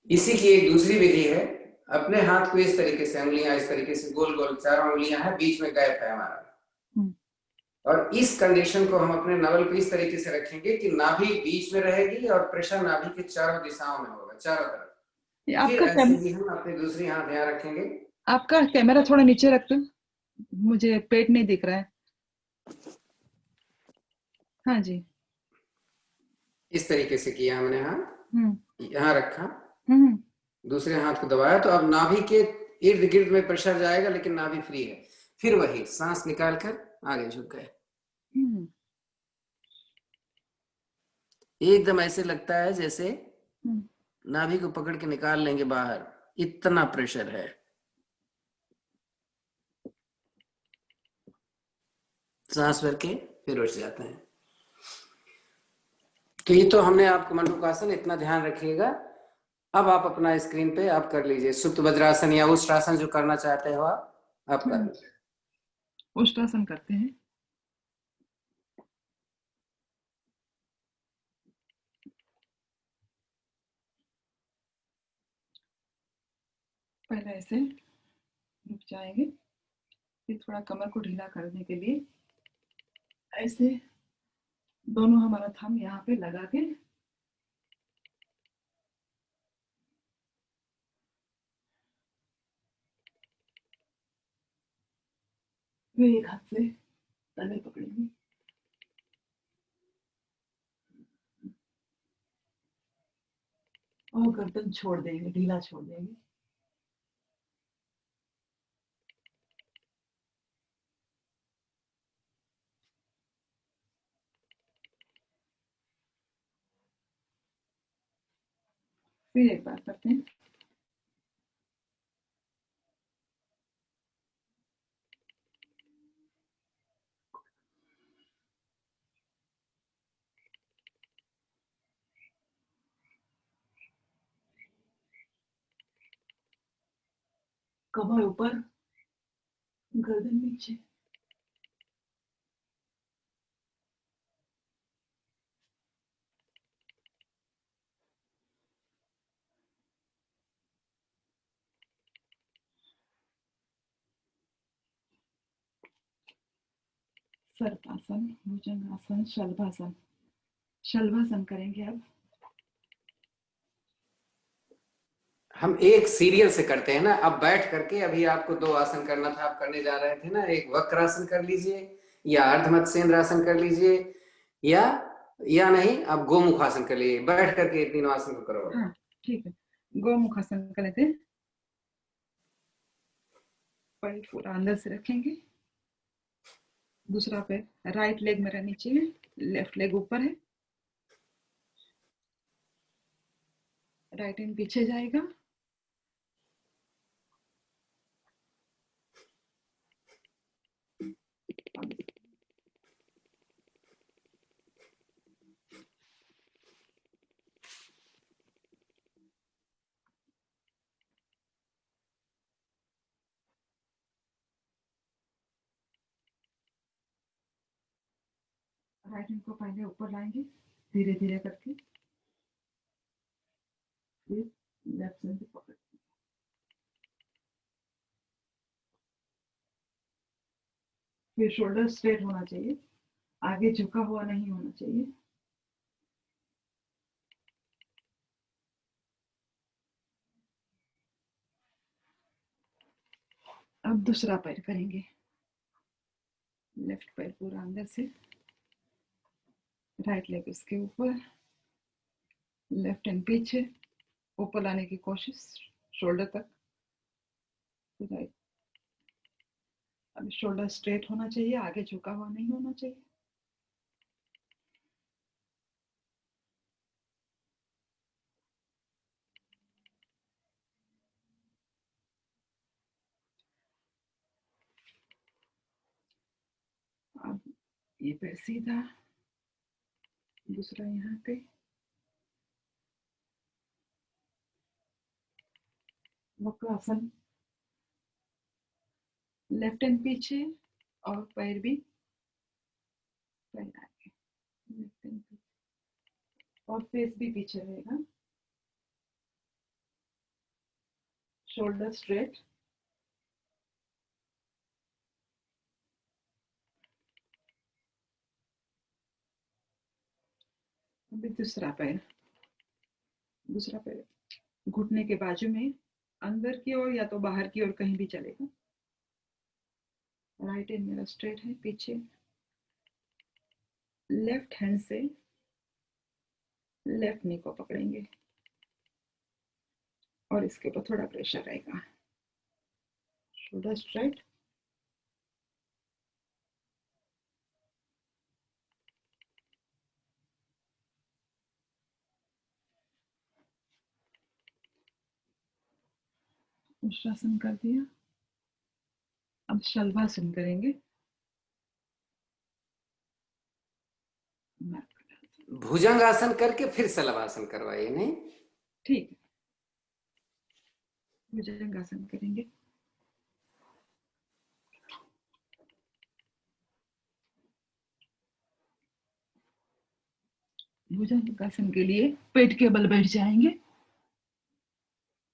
इसी की एक दूसरी विधि है, अपने हाथ को इस तरीके से, अंगुलियां इस तरीके से गोल गोल, चारों अंगुलियां हैं, बीच में गैप है हमारा, और इस कंडीशन को हम अपने नवल पे इस तरीके से रखेंगे कि नाभि बीच में रहेगी और प्रेशर नाभि के चारों दिशाओं में होगा, चारों तरफ। फिर ऐसे ही हम अपने दूसरी हाथ यहाँ रखेंगे। आपका कैमरा थोड़ा नीचे रख दो, मुझे पेट नहीं दिख रहा है। हाँ जी, इस तरीके से किया हमने, हाथ यहाँ रखा, दूसरे हाथ को दबाया, तो अब नाभि के इर्द गिर्द में प्रेशर जाएगा लेकिन नाभि फ्री है। फिर वही सांस निकालकर आगे झुक गए। एकदम ऐसे लगता है जैसे नाभि को पकड़ के निकाल लेंगे बाहर, इतना प्रेशर है। सांस भर के फिर उठ जाते हैं। तो ये तो हमने आपको मंडूकासन, इतना ध्यान रखिएगा। अब आप अपना स्क्रीन पे आप कर लीजिए सुप्त वज्रासन या उष्ट्रासन, जो करना चाहते हो आप कर लीजिए। उष्ट्रासन करते हैं। पहले ऐसे रुक जाएंगे, फिर थोड़ा कमर को ढीला करने के लिए ऐसे दोनों हमारा थंब यहाँ पे लगा के फिर एक हाथ से तले पकड़ेंगे और गर्दन छोड़ देंगे, ढीला छोड़ देंगे। फिर एक बार करते हैं। कमर ऊपर, गर्दन नीचे। सर्पासन, भुजंगासन, शलभासन। शलभासन करेंगे अब। हम एक सीरियल से करते हैं ना। अब बैठ करके अभी आपको 2 आसन करना था, आप करने जा रहे थे ना। एक वक्रासन कर लीजिए या अर्धमत्स्येंद्र आसन कर लीजिए, या नहीं आप गोमुख आसन कर लीजिए। बैठ करके 3 आसन को करो। हाँ ठीक है, गोमुख आसन कर लेते हैं। पैर पूरा अंदर से रखेंगे, दूसरा पैर राइट लेग मेरा नीचे है, लेफ्ट लेग ऊपर है, राइट हैंड पीछे जाएगा, राइट हैंड को पहले ऊपर लाएंगे धीरे धीरे करके, फिर लेफ्ट हैंड से पकड़, फिर शोल्डर स्ट्रेट होना चाहिए, आगे झुका हुआ नहीं होना चाहिए। अब दूसरा पैर करेंगे, लेफ्ट पैर पूरा अंदर से, राइट लेग उसके ऊपर, लेफ्ट हैंड पीछे, ऊपर लाने की कोशिश शोल्डर तक, राइट। अब शोल्डर स्ट्रेट होना चाहिए, आगे झुका हुआ नहीं होना चाहिए। अब ये पैर सीधा, दूसरा यहाँ पे, वक्रासन, लेफ्ट हैंड पीछे और पैर भी, पैर आगे, लेफ्ट हैंड पीछे और फेस भी पीछे रहेगा, शोल्डर स्ट्रेट। अभी दूसरा पैर घुटने के बाजू में, अंदर की ओर या तो बाहर की ओर कहीं भी चलेगा। राइट हैंड मेरा स्ट्रेट है पीछे, लेफ्ट हैंड से लेफ्ट नी को पकड़ेंगे और इसके ऊपर थोड़ा प्रेशर रहेगा, शोल्डर स्ट्रेट। उष्ट्रासन कर दिया, अब शलभासन करेंगे। भुजंग आसन करके फिर शलभासन करवाइए, नहीं? ठीक है, भुजंगासन करेंगे। भुजंगासन के लिए पेट के बल बैठ जाएंगे,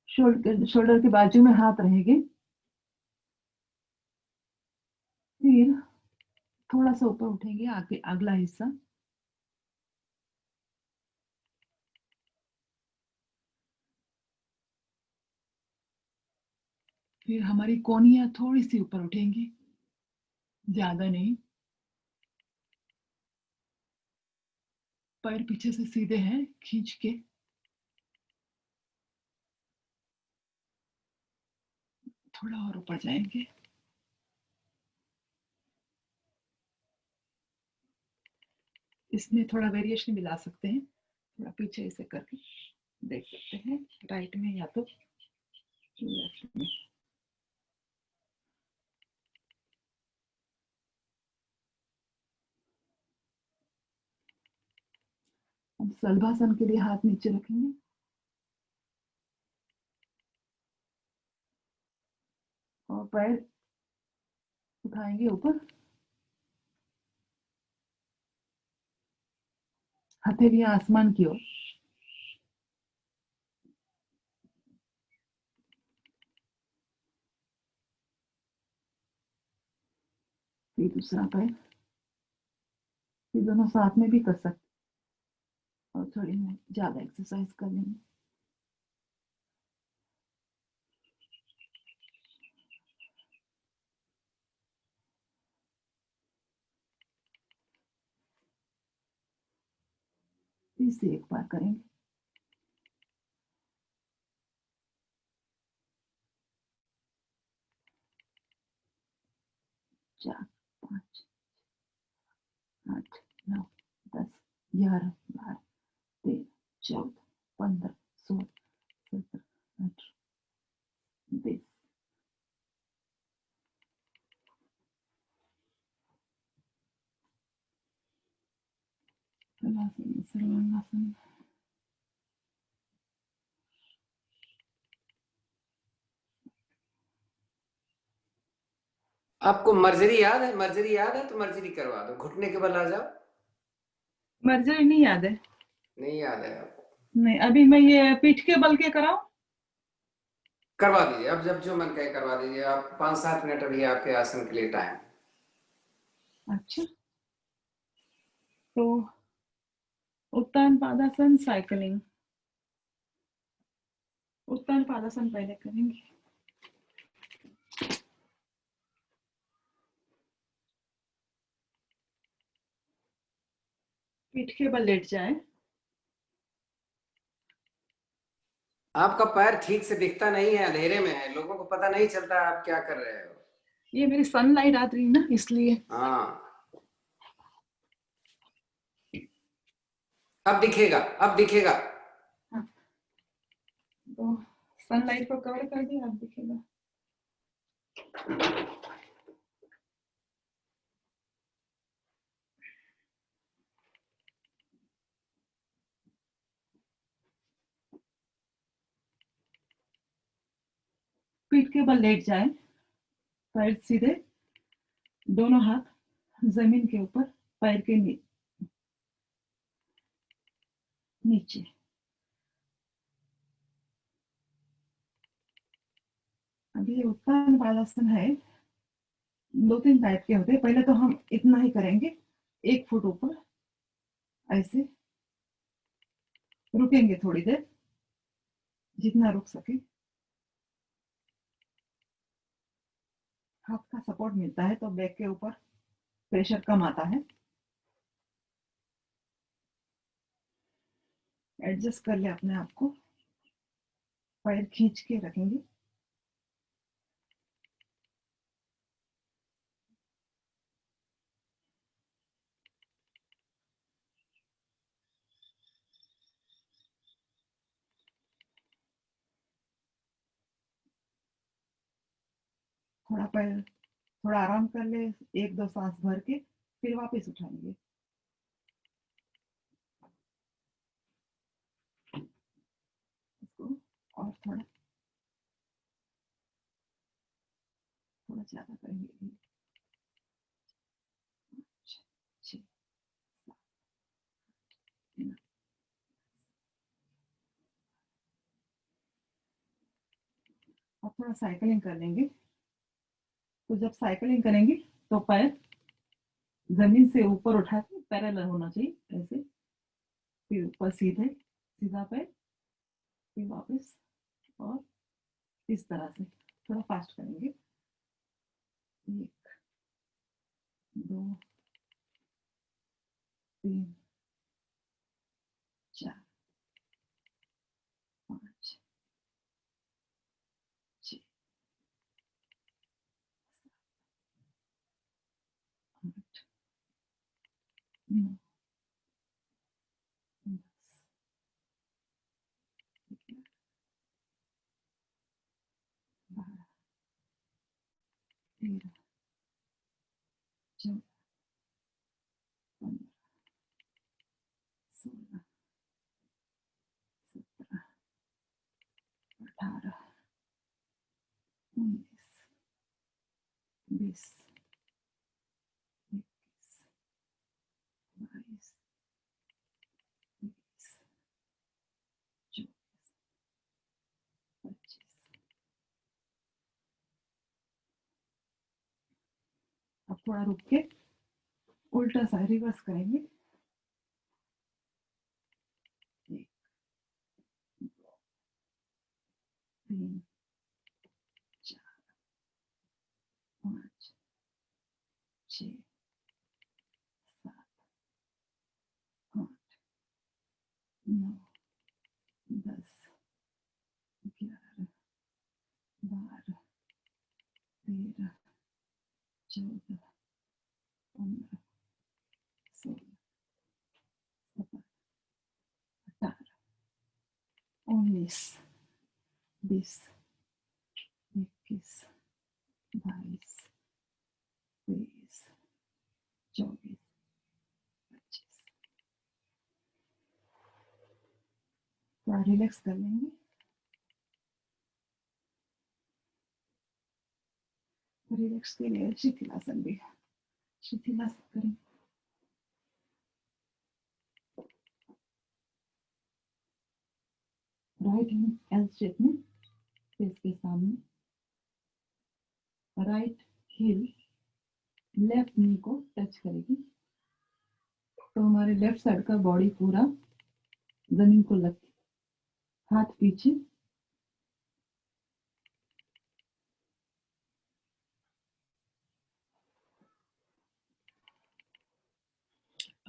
शोल्डर के बाजू में हाथ रहेंगे, थोड़ा सा ऊपर उठेंगे, आगे अगला हिस्सा। फिर हमारी कोहनियां थोड़ी सी ऊपर उठेंगी, ज्यादा नहीं। पैर पीछे से सीधे हैं, खींच के थोड़ा और ऊपर जाएंगे। इसमें थोड़ा वेरिएशन भी ला सकते हैं, थोड़ा पीछे ऐसे करके देख सकते हैं, राइट में या तो लेफ्ट में। अब सलभासन के लिए हाथ नीचे रखेंगे और पैर उठाएंगे ऊपर, हथेलियां आसमान की ओर। फिर दूसरा पैर, फिर दोनों साथ में भी कर सकते, और थोड़ी ज्यादा एक्सरसाइज कर लेंगे। फिर से एक बार करेंगे। 4, 5, 8, 9, 10, 11, 12, 13, 14, 15, 16, 17, 18, 20। सर्वांगासन। आपको मर्जरी याद है? मर्जरी याद है तो मर्जरी करवा दो, घुटने के बल आ जाओ। मर्जरी नहीं याद है। नहीं याद है आपको? नहीं, अभी मैं ये पीठ के बल के कराऊं। करवा दीजिए, अब जब जो मन करे करवा दीजिए। आप 5-7 मिनट अभी आपके आसन के लिए टाइम। अच्छा, तो उत्तान पादासन, साइकिलिंग। उत्तान पादासन पहले करेंगे। पीठ के बल लेट जाए। आपका पैर ठीक से दिखता नहीं है, अंधेरे में है, लोगों को पता नहीं चलता आप क्या कर रहे हो। ये मेरी सनलाइट आ रही ना, इसलिए। हाँ, अब दिखेगा, अब दिखेगा। हाँ, तो सनलाइट को कवर कर दिया, अब दिखेगा। पीठ के बल लेट जाए, पैर सीधे, दोनों हाथ जमीन के ऊपर, पैर के नीचे। अभी उत्तान बालासन है, 2-3 टाइप के होते हैं। पहले तो हम इतना ही करेंगे, 1 फुट ऊपर ऐसे रुकेंगे थोड़ी देर, जितना रुक सके। हाथ का सपोर्ट मिलता है तो बैक के ऊपर प्रेशर कम आता है। एडजस्ट कर ले अपने आप को, पैर खींच के रखेंगे। थोड़ा पैर, थोड़ा आराम कर ले, 1-2 सांस भर के फिर वापस उठाएंगे। इसको और थोड़ा थोड़ा ज्यादा करेंगे। 6, 7, और थोड़ा साइकिलिंग कर लेंगे। तो जब साइकिलिंग करेंगे तो पैर जमीन से ऊपर उठा के पैरेलल होना चाहिए ऐसे, फिर ऊपर सीधे, सीधा पैर, फिर वापस, और इस तरह से थोड़ा फास्ट करेंगे। 1 2 3 4 5 6 8 9 10 12 13 14 15 16 17 18 19 20 21 22 23 24 25। अब थोड़ा रुक के उल्टा सा रिवर्स करेंगे। 1 2 3 4 5 6 7 8 9 10 11 12 13 14 15 16 17 18 19 20 21 22 23 24 25। थोड़ा रिलैक्स कर लेंगे। रिलैक्स के लिए शिथिलासन भी, शिथिलासन करें। राइट हैंड एल शेप में फेस के सामने, राइट हील लेफ्ट नी को टच करेगी, तो हमारे लेफ्ट साइड का बॉडी पूरा जमीन को लग, हाथ पीछे,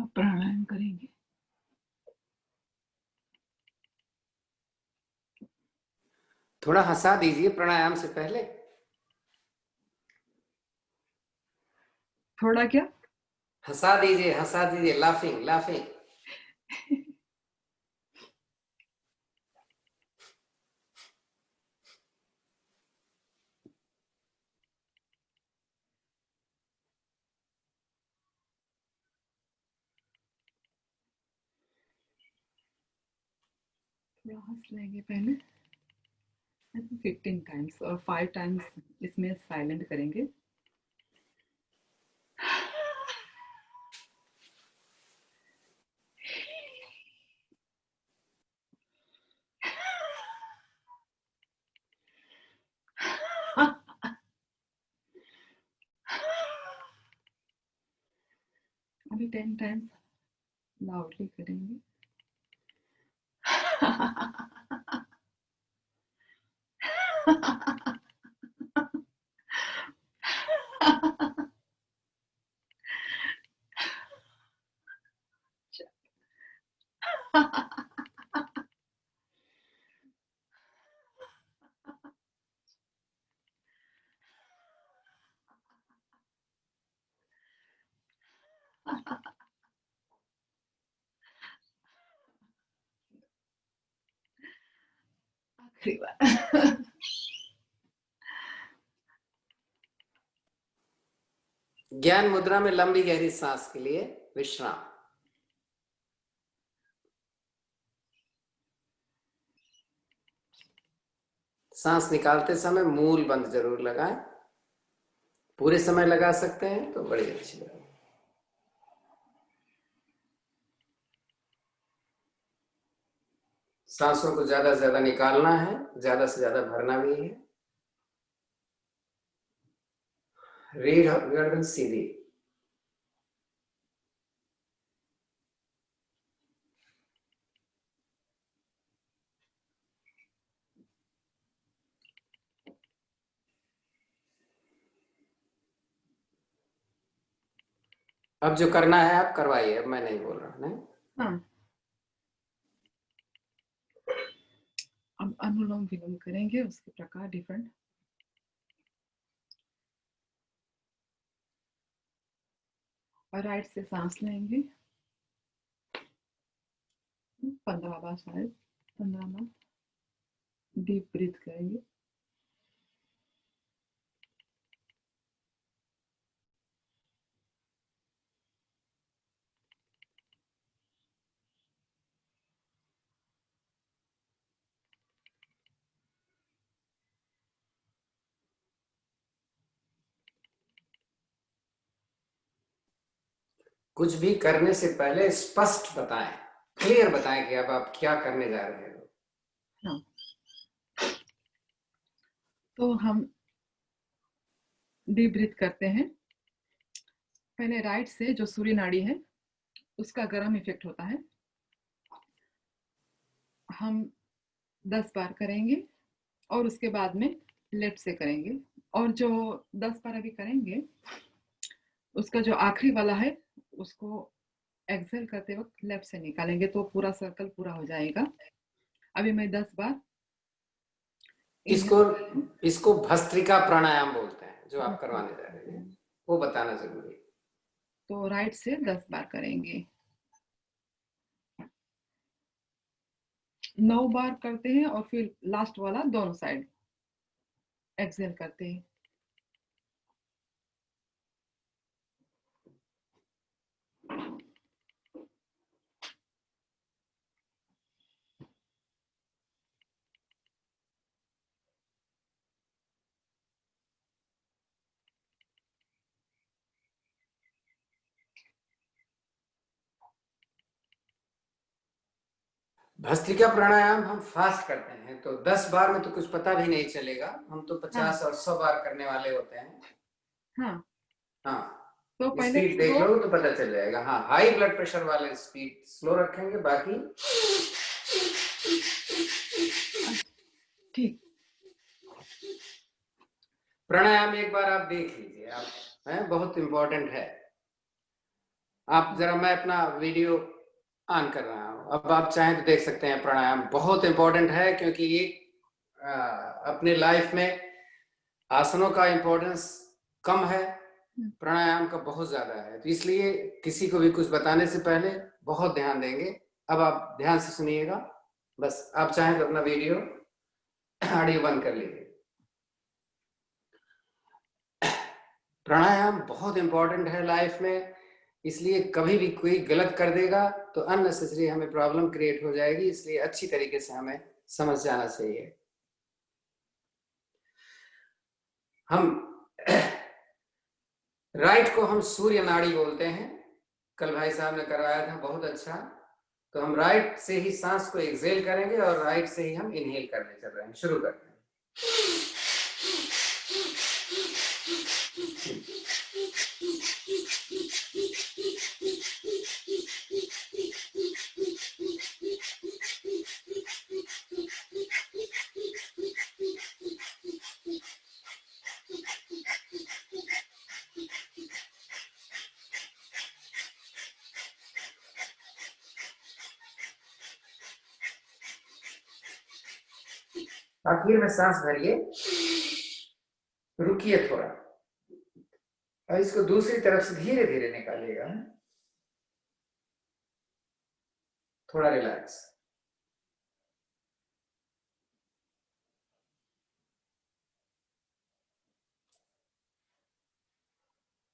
अब प्राणायाम करेंगे। थोड़ा हंसा दीजिए प्राणायाम से पहले। थोड़ा क्या? हंसा दीजिए, लाफिंग लाफिंग। थोड़ा हंस लेंगे पहले 15 टाइम्स, और 5 टाइम्स इसमें साइलेंट करेंगे। अभी 10 टाइम्स लाउडली करेंगे। आखिरी बार। ज्ञान मुद्रा में लंबी गहरी सांस के लिए विश्राम। सांस निकालते समय मूल बंद जरूर लगाएं। पूरे समय लगा सकते हैं तो बड़ी अच्छी बात। सांसों को ज्यादा से ज्यादा निकालना है, ज्यादा से ज्यादा भरना भी है। रीढ़ गर्दन सीधी, अब जो करना है आप करवाइए, अब मैं नहीं बोल रहा नहीं। हाँ, अब अनुलोम विलोम करेंगे, उसके प्रकार डिफरेंट। और राइट से सांस लेंगे 15 बार, शायद 15 बार डीप ब्रीथ करेंगे। कुछ भी करने से पहले स्पष्ट बताएं, क्लियर बताएं कि अब आप क्या करने जा रहे हो। हाँ, तो हम डीप ब्रीथ करते हैं। पहले राइट से जो सूर्य नाड़ी है उसका गर्म इफेक्ट होता है, हम 10 बार करेंगे और उसके बाद में लेफ्ट से करेंगे। और जो 10 बार अभी करेंगे उसका जो आखिरी वाला है उसको एक्सेल करते वक्त लेफ्ट से निकालेंगे, तो पूरा सर्कल पूरा हो जाएगा। अभी मैं 10 बार इसको इनहेल, इसको भस्त्रिका प्राणायाम बोलते हैं, जो आप करवाने जा रहे हैं वो बताना जरूरी है। तो राइट से 10 बार करेंगे। 9 बार करते हैं और फिर लास्ट वाला दोनों साइड एक्सेल करते हैं। भस्त्रिका प्राणायाम हम फास्ट करते हैं, तो 10 बार में तो कुछ पता भी नहीं चलेगा, हम तो 50 हाँ और 100 बार करने वाले होते हैं। हाँ, हाँ, तो पहले स्पीड देख स्लो। लो तो पता चल जाएगा। हाँ, हाई ब्लड प्रेशर वाले स्पीड स्लो रखेंगे, बाकी ठीक। प्राणायाम एक बार आप देख लीजिए, आप है, बहुत इंपॉर्टेंट है। आप जरा, मैं अपना वीडियो ऑन कर रहा हूँ, अब आप चाहें तो देख सकते हैं। प्राणायाम बहुत इंपॉर्टेंट है, क्योंकि ये अपने लाइफ में आसनों का इंपॉर्टेंस कम है, प्राणायाम का बहुत ज्यादा है, तो इसलिए किसी को भी कुछ बताने से पहले बहुत ध्यान देंगे। अब आप ध्यान से सुनिएगा, बस आप चाहें तो अपना वीडियो ऑडियो बंद कर लीजिए। प्राणायाम बहुत इंपॉर्टेंट है लाइफ में, इसलिए कभी भी कोई गलत कर देगा तो अननेसेसरी हमें प्रॉब्लम क्रिएट हो जाएगी, इसलिए अच्छी तरीके से हमें समझ जाना चाहिए। हम राइट को हम सूर्य नाड़ी बोलते हैं, कल भाई साहब ने कराया था, बहुत अच्छा। तो हम राइट से ही सांस को एक्सेल करेंगे और राइट से ही हम इनहेल करने चल रहे हैं। शुरू करते हैं। आखिर में सांस भरिए, रुकिए थोड़ा, और इसको दूसरी तरफ से धीरे धीरे निकालिएगा, थोड़ा रिलैक्स।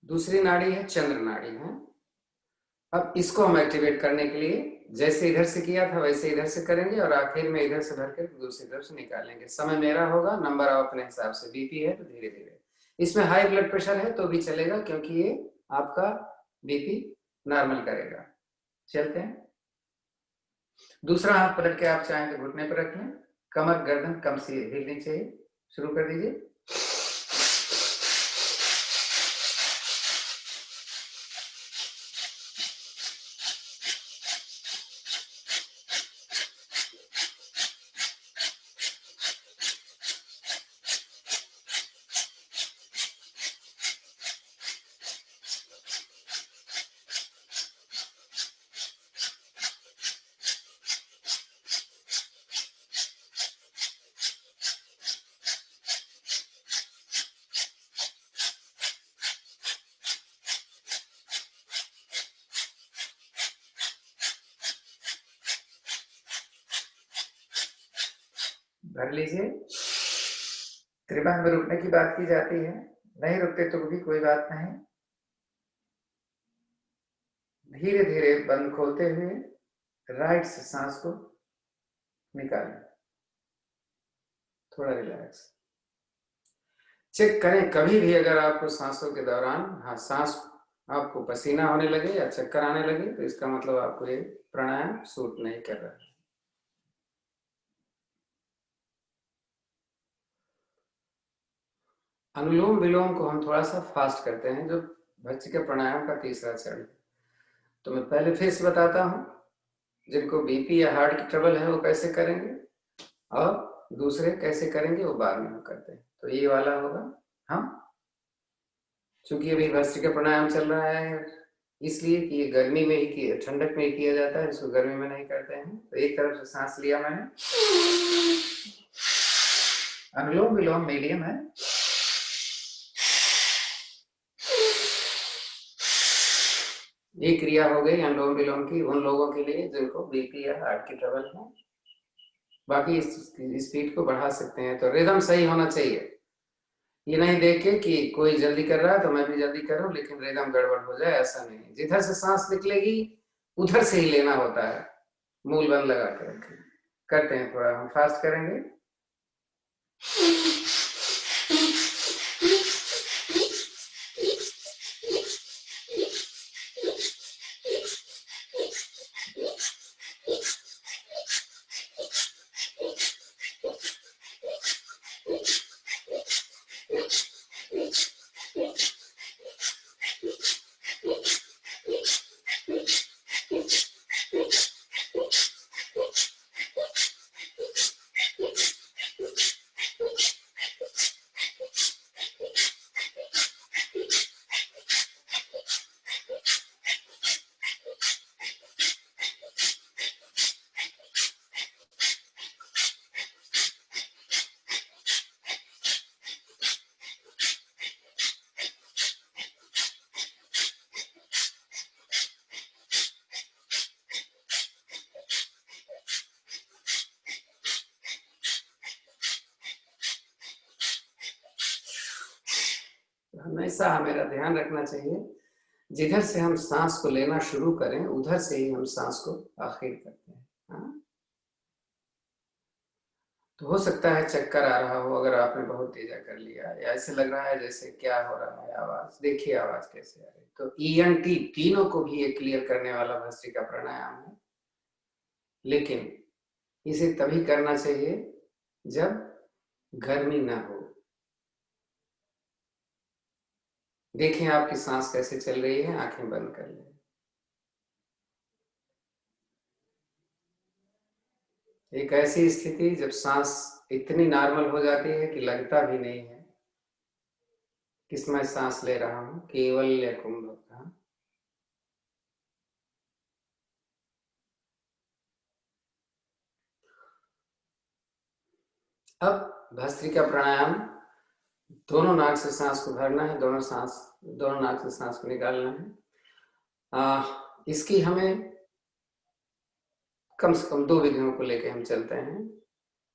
दूसरी नाड़ी है चंद्र नाड़ी है। अब इसको हम एक्टिवेट करने के लिए जैसे इधर से किया था वैसे इधर से करेंगे, और आखिर में इधर से भर कर दूसरी तरफ से निकालेंगे। समय मेरा होगा, नंबर आप अपने हिसाब से, बीपी है तो धीरे धीरे। इसमें हाई ब्लड प्रेशर है तो भी चलेगा, क्योंकि ये आपका बीपी नॉर्मल करेगा। चलते हैं। दूसरा हाथ पलट के आप चाहें तो घुटने पर रख लें, कमर गर्दन कम सी हिलनी चाहिए। शुरू कर दीजिए। भर लीजिए। त्रिभंग में रुकने की बात की जाती है, नहीं रुकते तो भी कोई बात नहीं। धीरे धीरे बंद खोलते हुए राइट से सांस को निकालें, थोड़ा रिलैक्स। चेक करें कभी भी अगर आपको सांसों के दौरान सांस आपको पसीना होने लगे या चक्कर आने लगे तो इसका मतलब आपको ये प्राणायाम सूट नहीं कर रहा है। अनुलोम विलोम को हम थोड़ा सा फास्ट करते हैं, जो भस्त्रिका प्राणायाम का तीसरा चरण है। तो मैं पहले फिर से बताता हूँ, जिनको बीपी या हार्ट की ट्रबल है वो कैसे करेंगे और दूसरे कैसे करेंगे वो बाद में हम करते हैं। तो ये वाला होगा, हम चूंकि अभी भस्त्रिका प्राणायाम चल रहा है इसलिए कि ये गर्मी में ही ठंडक में ही किया जाता है, इसको गर्मी में नहीं करते हैं। तो एक तरफ से सांस लिया मैंने, अनुलोम विलोम मीडियम है, ये क्रिया हो गई अनुलोम विलोम की उन लोगों के लिए जिनको बीपी या हार्ट की ट्रबल है। बाकी इस स्पीड को बढ़ा सकते हैं। तो रिदम सही होना चाहिए, ये नहीं देखे कि कोई जल्दी कर रहा है तो मैं भी जल्दी कर रहा हूँ लेकिन रिदम गड़बड़ हो जाए, ऐसा नहीं। जिधर से सांस निकलेगी उधर से ही लेना होता है, मूल बंद लगा के रखें। करते हैं, थोड़ा हम फास्ट करेंगे। हमेशा हमें ध्यान रखना चाहिए, जिधर से हम सांस को लेना शुरू करें उधर से ही हम सांस को आखिर करते हैं। हाँ? तो हो सकता है चक्कर आ रहा हो अगर आपने बहुत तेजा कर लिया, या ऐसे लग रहा है जैसे क्या हो रहा है, आवाज देखिए आवाज कैसे आ रही। तो ENT तीनों को भी ये क्लियर करने वाला भस्त्रिका प्राणायाम है, लेकिन इसे तभी करना चाहिए जब गर्मी ना हो। देखें आपकी सांस कैसे चल रही है, आंखें बंद कर लें। एक ऐसी स्थिति जब सांस इतनी नॉर्मल हो जाती है कि लगता भी नहीं है कि मैं सांस ले रहा हूं, केवल या कुंभ का। अब भस्त्रिका प्राणायाम, दोनों नाक से सांस को भरना है, दोनों नाक से सांस को निकालना है। इसकी हमें कम से कम 2 विधियों को लेकर हम चलते हैं।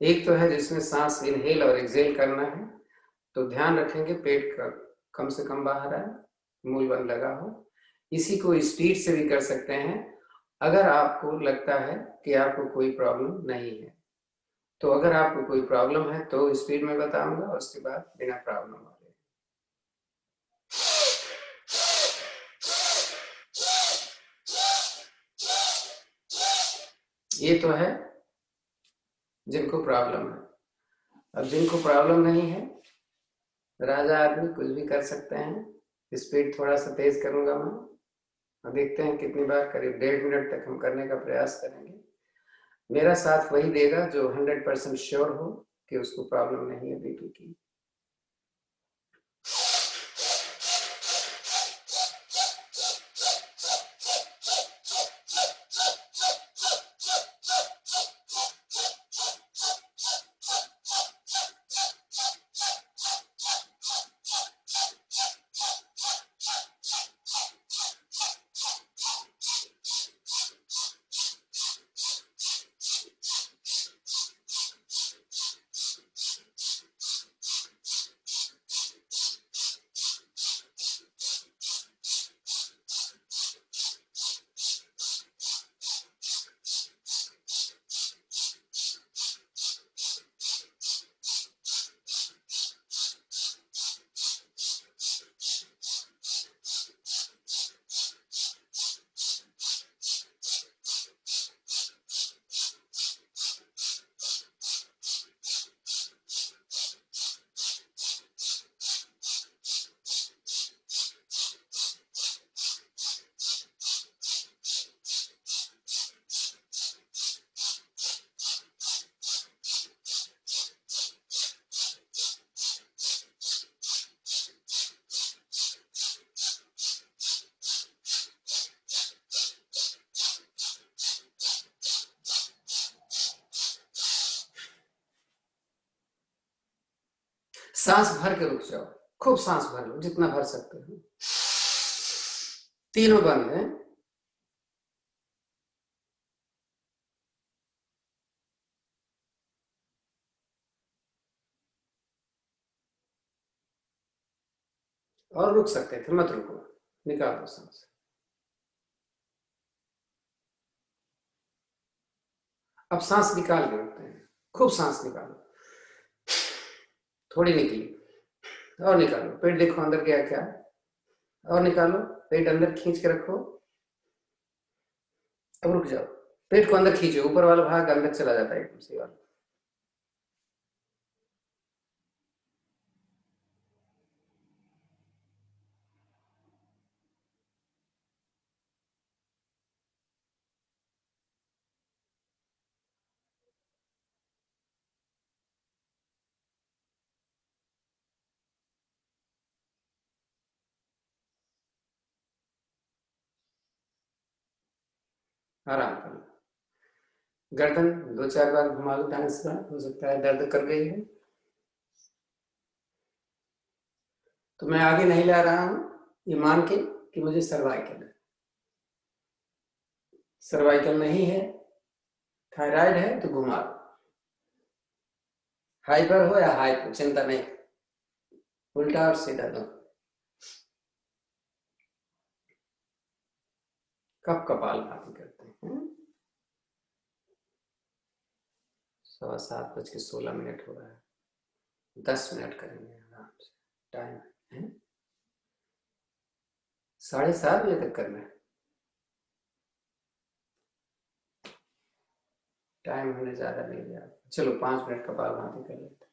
एक तो है जिसमें सांस इनहेल और एक्सेल करना है, तो ध्यान रखेंगे पेट का कम से कम बाहर आए, मूल बंद लगा हो। इसी को स्पीड से भी कर सकते हैं अगर आपको लगता है कि आपको कोई प्रॉब्लम नहीं है। तो अगर आपको कोई प्रॉब्लम है तो स्पीड में बताऊंगा, उसके बाद बिना प्रॉब्लम वाले। ये तो है जिनको प्रॉब्लम है। अब जिनको प्रॉब्लम नहीं है, राजा आदमी कुछ भी कर सकते हैं। स्पीड थोड़ा सा तेज करूंगा मैं, अब देखते हैं कितनी बार, करीब 1.5 मिनट तक हम करने का प्रयास करेंगे। मेरा साथ वही देगा जो 100% श्योर हो कि उसको प्रॉब्लम नहीं है बीपी की। सांस भर के रुक जाओ, खूब सांस भर लो जितना भर सकते हो। तीनों बंद है। और रुक सकते थे, मत रुको, निकाल दो सांस। अब सांस निकाल के रखते हैं, खूब सांस निकालो, थोड़ी निकली, और निकालो, पेट देखो अंदर गया क्या, और निकालो, पेट अंदर खींच के रखो। अब रुक जाओ, पेट को अंदर खींचो, ऊपर वाला भाग अंदर चला जाता है एकदम से। आराम करो, गर्दन 2-4 बार घुमा लो ढंग से, हो सकता है दर्द कर गई है। तो मैं आगे नहीं ला रहा हूं, ये मान के कि मुझे सर्वाइकल है। सर्वाइकल नहीं है, थायराइड है तो घुमा लो, हाइपर हो या हाइपर चिंता नहीं, उल्टा और सीधा दो। कब कपालभाति करते हैं? 7:16 हो रहा है, 10 मिनट करेंगे आराम से, टाइम है 7:30 बजे तक करना है, टाइम हमने ज्यादा नहीं लिया। चलो 5 मिनट कपालभाति कर लेते।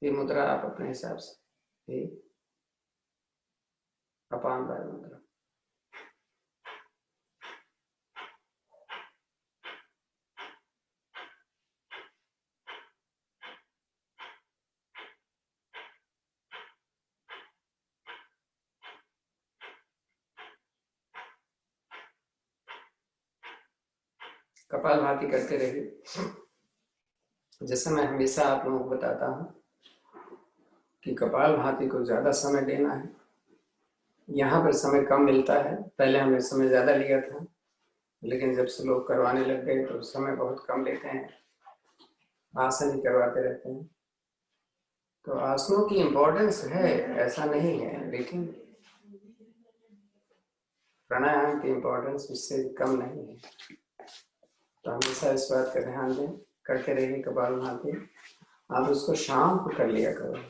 ये मुद्रा आप अपने हिसाब से, ये अपान वायु मुद्रा। कपालभाति करते रहिए। जैसे मैं हमेशा आप लोगों को बताता हूँ कि कपालभाति को ज्यादा समय देना है, यहाँ पर समय कम मिलता है। पहले हमने समय ज्यादा लिया था, लेकिन जब से लोग करवाने लग गए तो समय बहुत कम लेते हैं, आसन ही करवाते रहते हैं। तो आसनों की इम्पोर्टेंस है, ऐसा नहीं है, लेकिन प्राणायाम की इम्पोर्टेंस उससे कम नहीं है। तो हमेशा इस बात का ध्यान दें, करते रहिए कपालभाति। आप उसको शाम को कर लिया करो,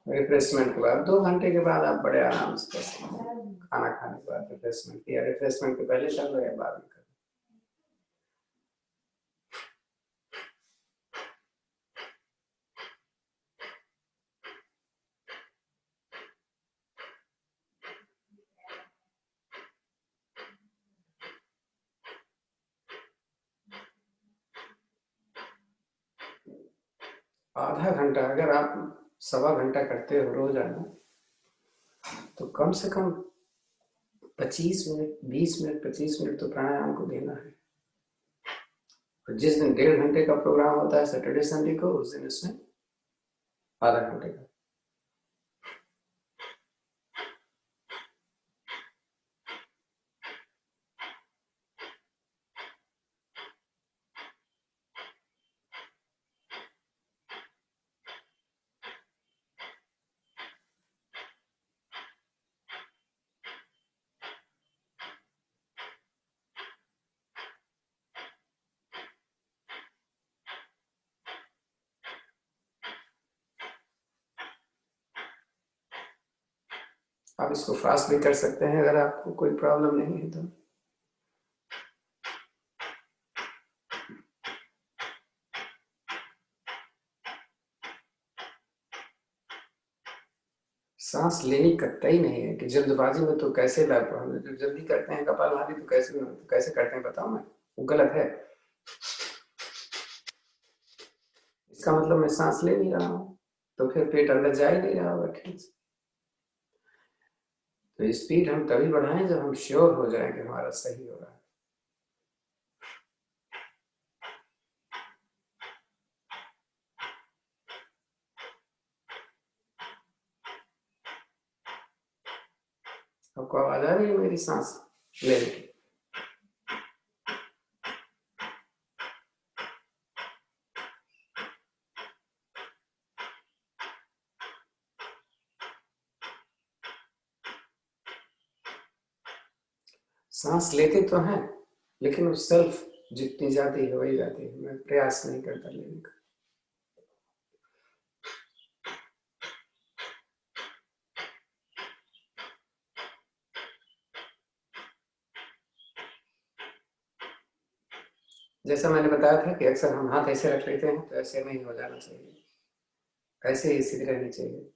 रिफ्रेशमेंट के बाद 2 घंटे के बाद आप बड़े आराम से कर सकते हैं। खाना खाने के बाद रिफ्रेशमेंट किया, रिफ्रेशमेंट के पहले कर लो या बाद में कर लो। आधा घंटा, अगर आप 1.25 घंटा करते हो रोजाना, तो कम से कम 25 मिनट, 20 मिनट, 25 मिनट तो प्राणायाम को देना है। और जिस दिन 1.5 घंटे का प्रोग्राम होता है सैटरडे संडे को, उस दिन इसमें आधा घंटे का। आप इसको फास्ट भी कर सकते हैं अगर आपको कोई प्रॉब्लम नहीं है तो। सांस लेनी कतई नहीं है कि जल्दबाजी में तो कैसे ला पाओ, हम जब जल्दी करते हैं कपालभाति तो कैसे करते हैं बताओ मैं, वो गलत है। इसका मतलब मैं सांस ले नहीं रहा हूँ, तो फिर पेट अंदर जा ही नहीं रहा होगा ठीक से। तो स्पीड हम तभी बढ़ाएं जब हम श्योर हो जाए कि हमारा सही हो रहा है। आपको आवाज आ रही है मेरी सांस लेने की? सांस लेते तो हैं, लेकिन वो सेल्फ जितनी जाती है वही जाती है, मैं प्रयास नहीं करता लेने का। जैसा मैंने बताया था कि अक्सर हम हाथ ऐसे रख लेते हैं, तो ऐसे नहीं हो जाना चाहिए, ऐसे ही सीधी रहनी चाहिए।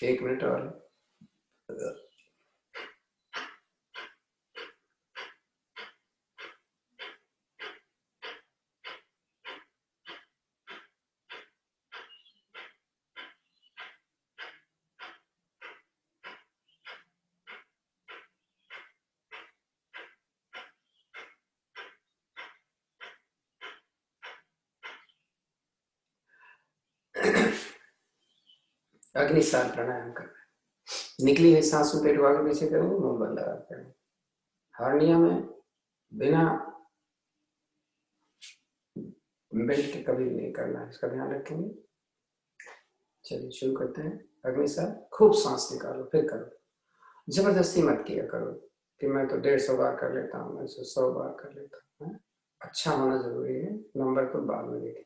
एक मिनट और। अग्निसार प्राणायाम करना है। निकली हुई सांसों पेट को आगे पीछे करेंगे, मुंह बंद लगा करेंगे। हार्निया में बिना बेल्ट के कभी नहीं करना है, इसका ध्यान रखेंगे। चलिए शुरू करते हैं। अग्निसार, खूब सांस निकालो फिर करो, जबरदस्ती मत किया करो कि मैं तो 150 बार कर लेता हूँ, मैं 100 बार कर लेता हूँ। अच्छा होना जरूरी है, नंबर तो बाद में देखें।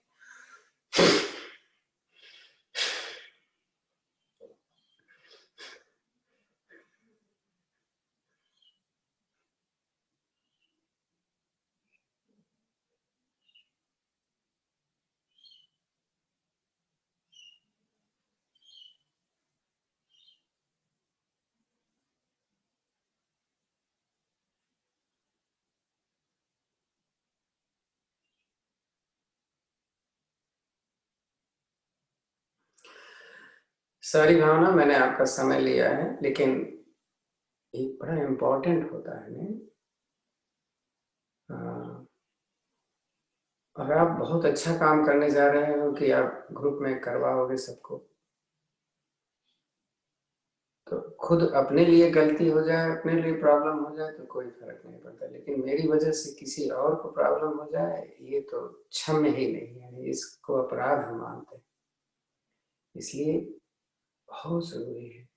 सारी भावना, मैंने आपका समय लिया है, लेकिन एक बड़ा इम्पोर्टेंट होता है नहीं? अगर आप बहुत अच्छा काम करने जा रहे हो कि आप ग्रुप में करवाओगे सबको, तो खुद अपने लिए गलती हो जाए, अपने लिए प्रॉब्लम हो जाए तो कोई फर्क नहीं पड़ता, लेकिन मेरी वजह से किसी और को प्रॉब्लम हो जाए, ये तो क्षम्य ही नहीं है, इसको अपराध हम मानते हैं। इसलिए बहुत जरूरी है।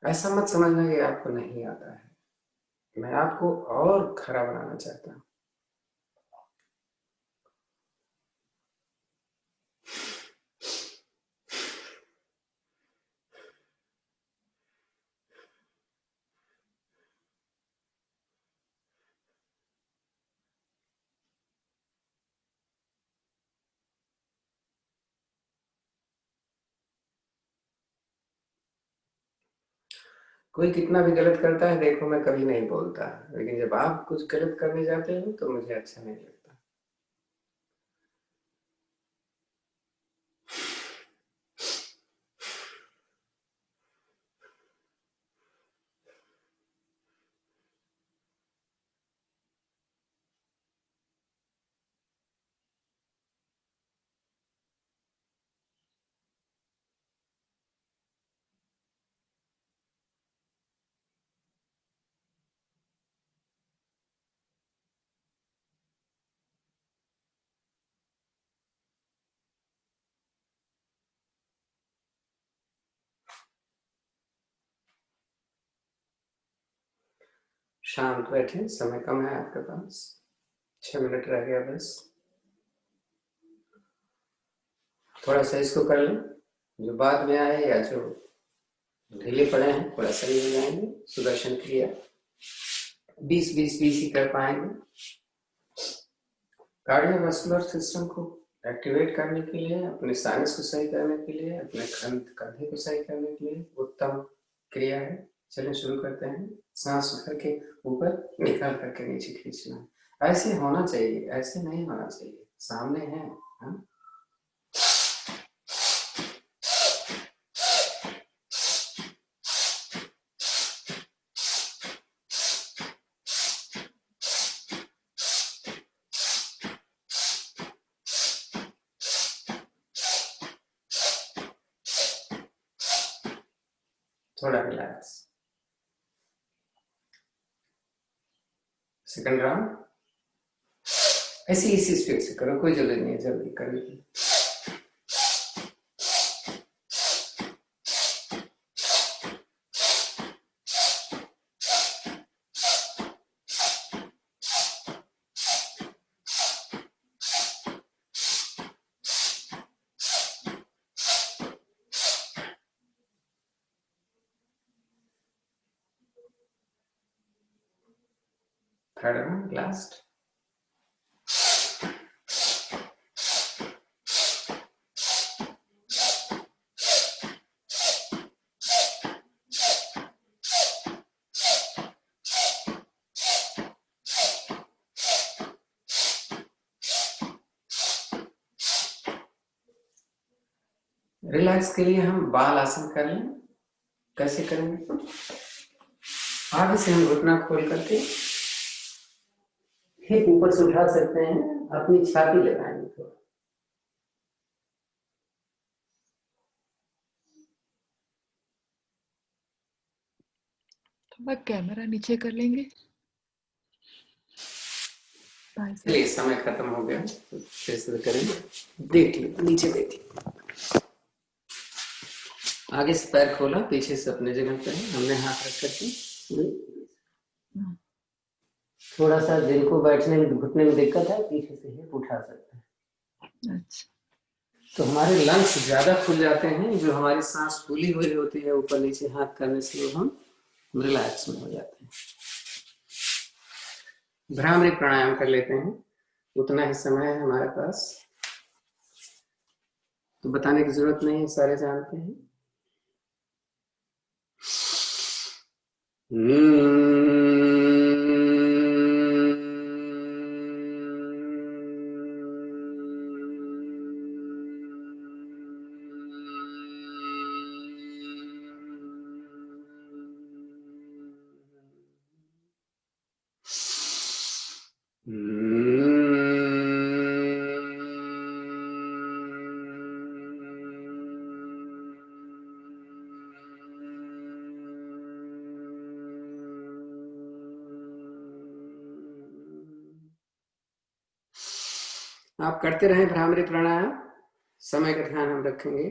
ऐसा मत समझना कि आपको नहीं आता है, मैं आपको और खरा बनाना चाहता हूँ। कोई कितना भी गलत करता है, देखो मैं कभी नहीं बोलता, लेकिन जब आप कुछ गलत करने जाते हो तो मुझे अच्छा नहीं लगता। शांत बैठे, समय कम है आपके पास, 6 मिनट रह गया बस। थोड़ा सा इसको कर लें, जो बाद में आए या जो ढीले पड़े हैं थोड़ा सही हो जाएंगे। सुदर्शन क्रिया 20-20-20 ही कर पाएंगे। कार्डियोवास्कुलर सिस्टम को एक्टिवेट करने के लिए, अपने साइनस को सही करने के लिए, अपने कंधे को सही करने के लिए उत्तम क्रिया है। चलिए शुरू करते हैं। सांस भर के ऊपर, निकाल करके नीचे खींचना है। ऐसे होना चाहिए, ऐसे नहीं होना चाहिए। सामने है, हाँ? थोड़ा रिलैक्स। सेकंड राउंड ऐसे इसी स्पीड से करो, कोई जल्दी नहीं है, जल्दी करने की। Third round last. रिलैक्स के लिए हम बाल आसन कर लें। कैसे करेंगे? आगे से हम घुटना खोल करके हिप ऊपर से उठा सकते हैं, अपनी छाती लगाएंगे थोड़ा। थोड़ा कैमरा नीचे कर लेंगे। चलिए समय खत्म हो गया, फिर से करेंगे। देखिए नीचे देखिए, आगे से पैर खोला, पीछे से अपने जगह पे हमने हाथ रख करके, थोड़ा सा जिनको बैठने में घुटने में दिक्कत है पीछे से हिप उठा सकते हैं। अच्छा, तो हमारे लंग्स ज्यादा खुल जाते हैं, जो हमारी सांस फूली हुई होती है ऊपर नीचे हाथ करने से, वो हम रिलैक्स में हो जाते हैं। भ्रामरी प्राणायाम कर लेते हैं, उतना ही समय है हमारे पास, तो बताने की जरूरत नहीं है, सारे जानते हैं। आप करते रहें भ्रामरी प्राणायाम, समय का ध्यान हम रखेंगे।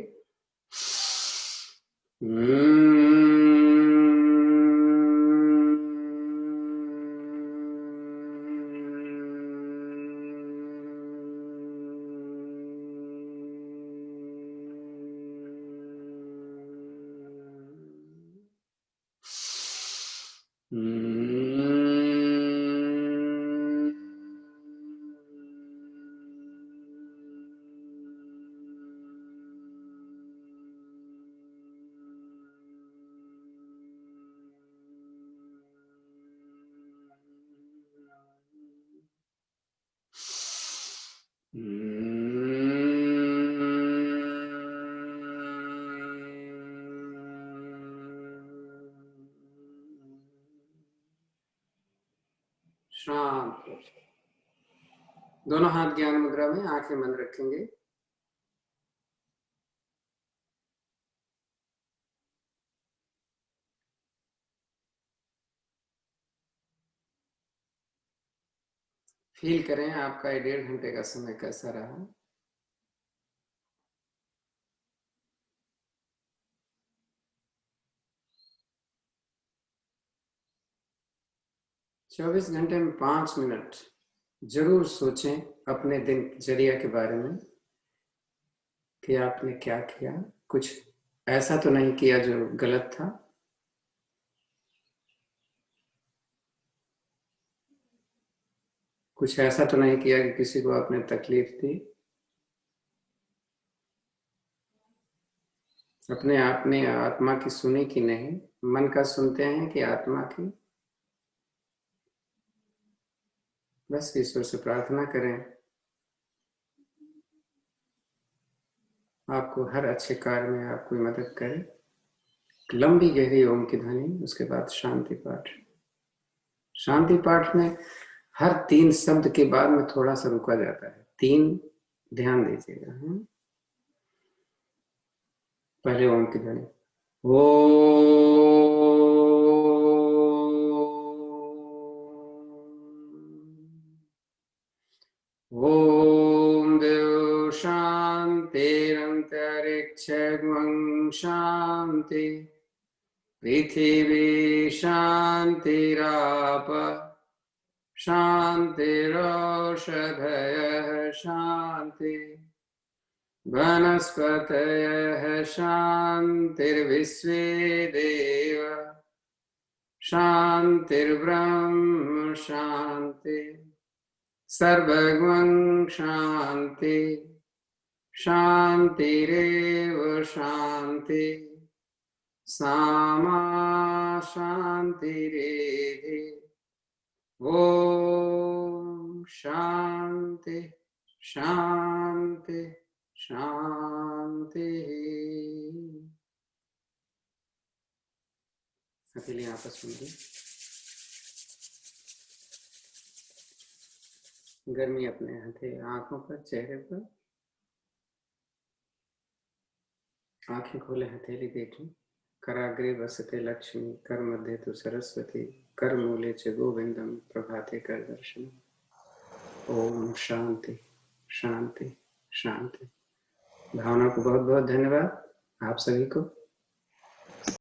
शांत, दोनों हाथ ज्ञान मुद्रा में, आंखें बंद रखेंगे। फील करें आपका ये 1.5 घंटे का समय कैसा रहा। 24 घंटे में 5 मिनट जरूर सोचें अपने दिनचर्या के बारे में कि आपने क्या किया, कुछ ऐसा तो नहीं किया जो गलत था। कुछ ऐसा तो नहीं किया कि किसी को आपने तकलीफ दी। अपने आत्मा की सुनी कि नहीं, मन का सुनते हैं कि आत्मा की। बस ईश्वर से प्रार्थना करें आपको हर अच्छे कार्य में आपकी मदद करे। लंबी गहरी ओम की ध्वनि, उसके बाद शांति पाठ। शांति पाठ में हर 3 शब्द के बाद में थोड़ा सा रुका जाता है। 3 ध्यान दीजिएगा। पहले ओम की ध्वनि ओ, ओम देव शांतिरंतरिक्षं शांति, पृथिवी शांतिराप शांतिरोषधयः शांति, वनस्पतयः शांतिर्विश्वे देव शांतिर्ब्रह्म शांति, सर्वगं शांति शांतिरेव शांति, सामा शांतिरेधि। ओम शांति शांति शांति। हथेली आपस में दी। गर्मी अपने हथे आंखों पर, चेहरे पर। आंखें खोले, हथेली देखें। कराग्रे वसते लक्ष्मी, कर मध्य तु सरस्वती, कर मूले च गोविंदम, प्रभाते कर दर्शन। ओम शांति शांति शांति। भावना को बहुत बहुत धन्यवाद आप सभी को।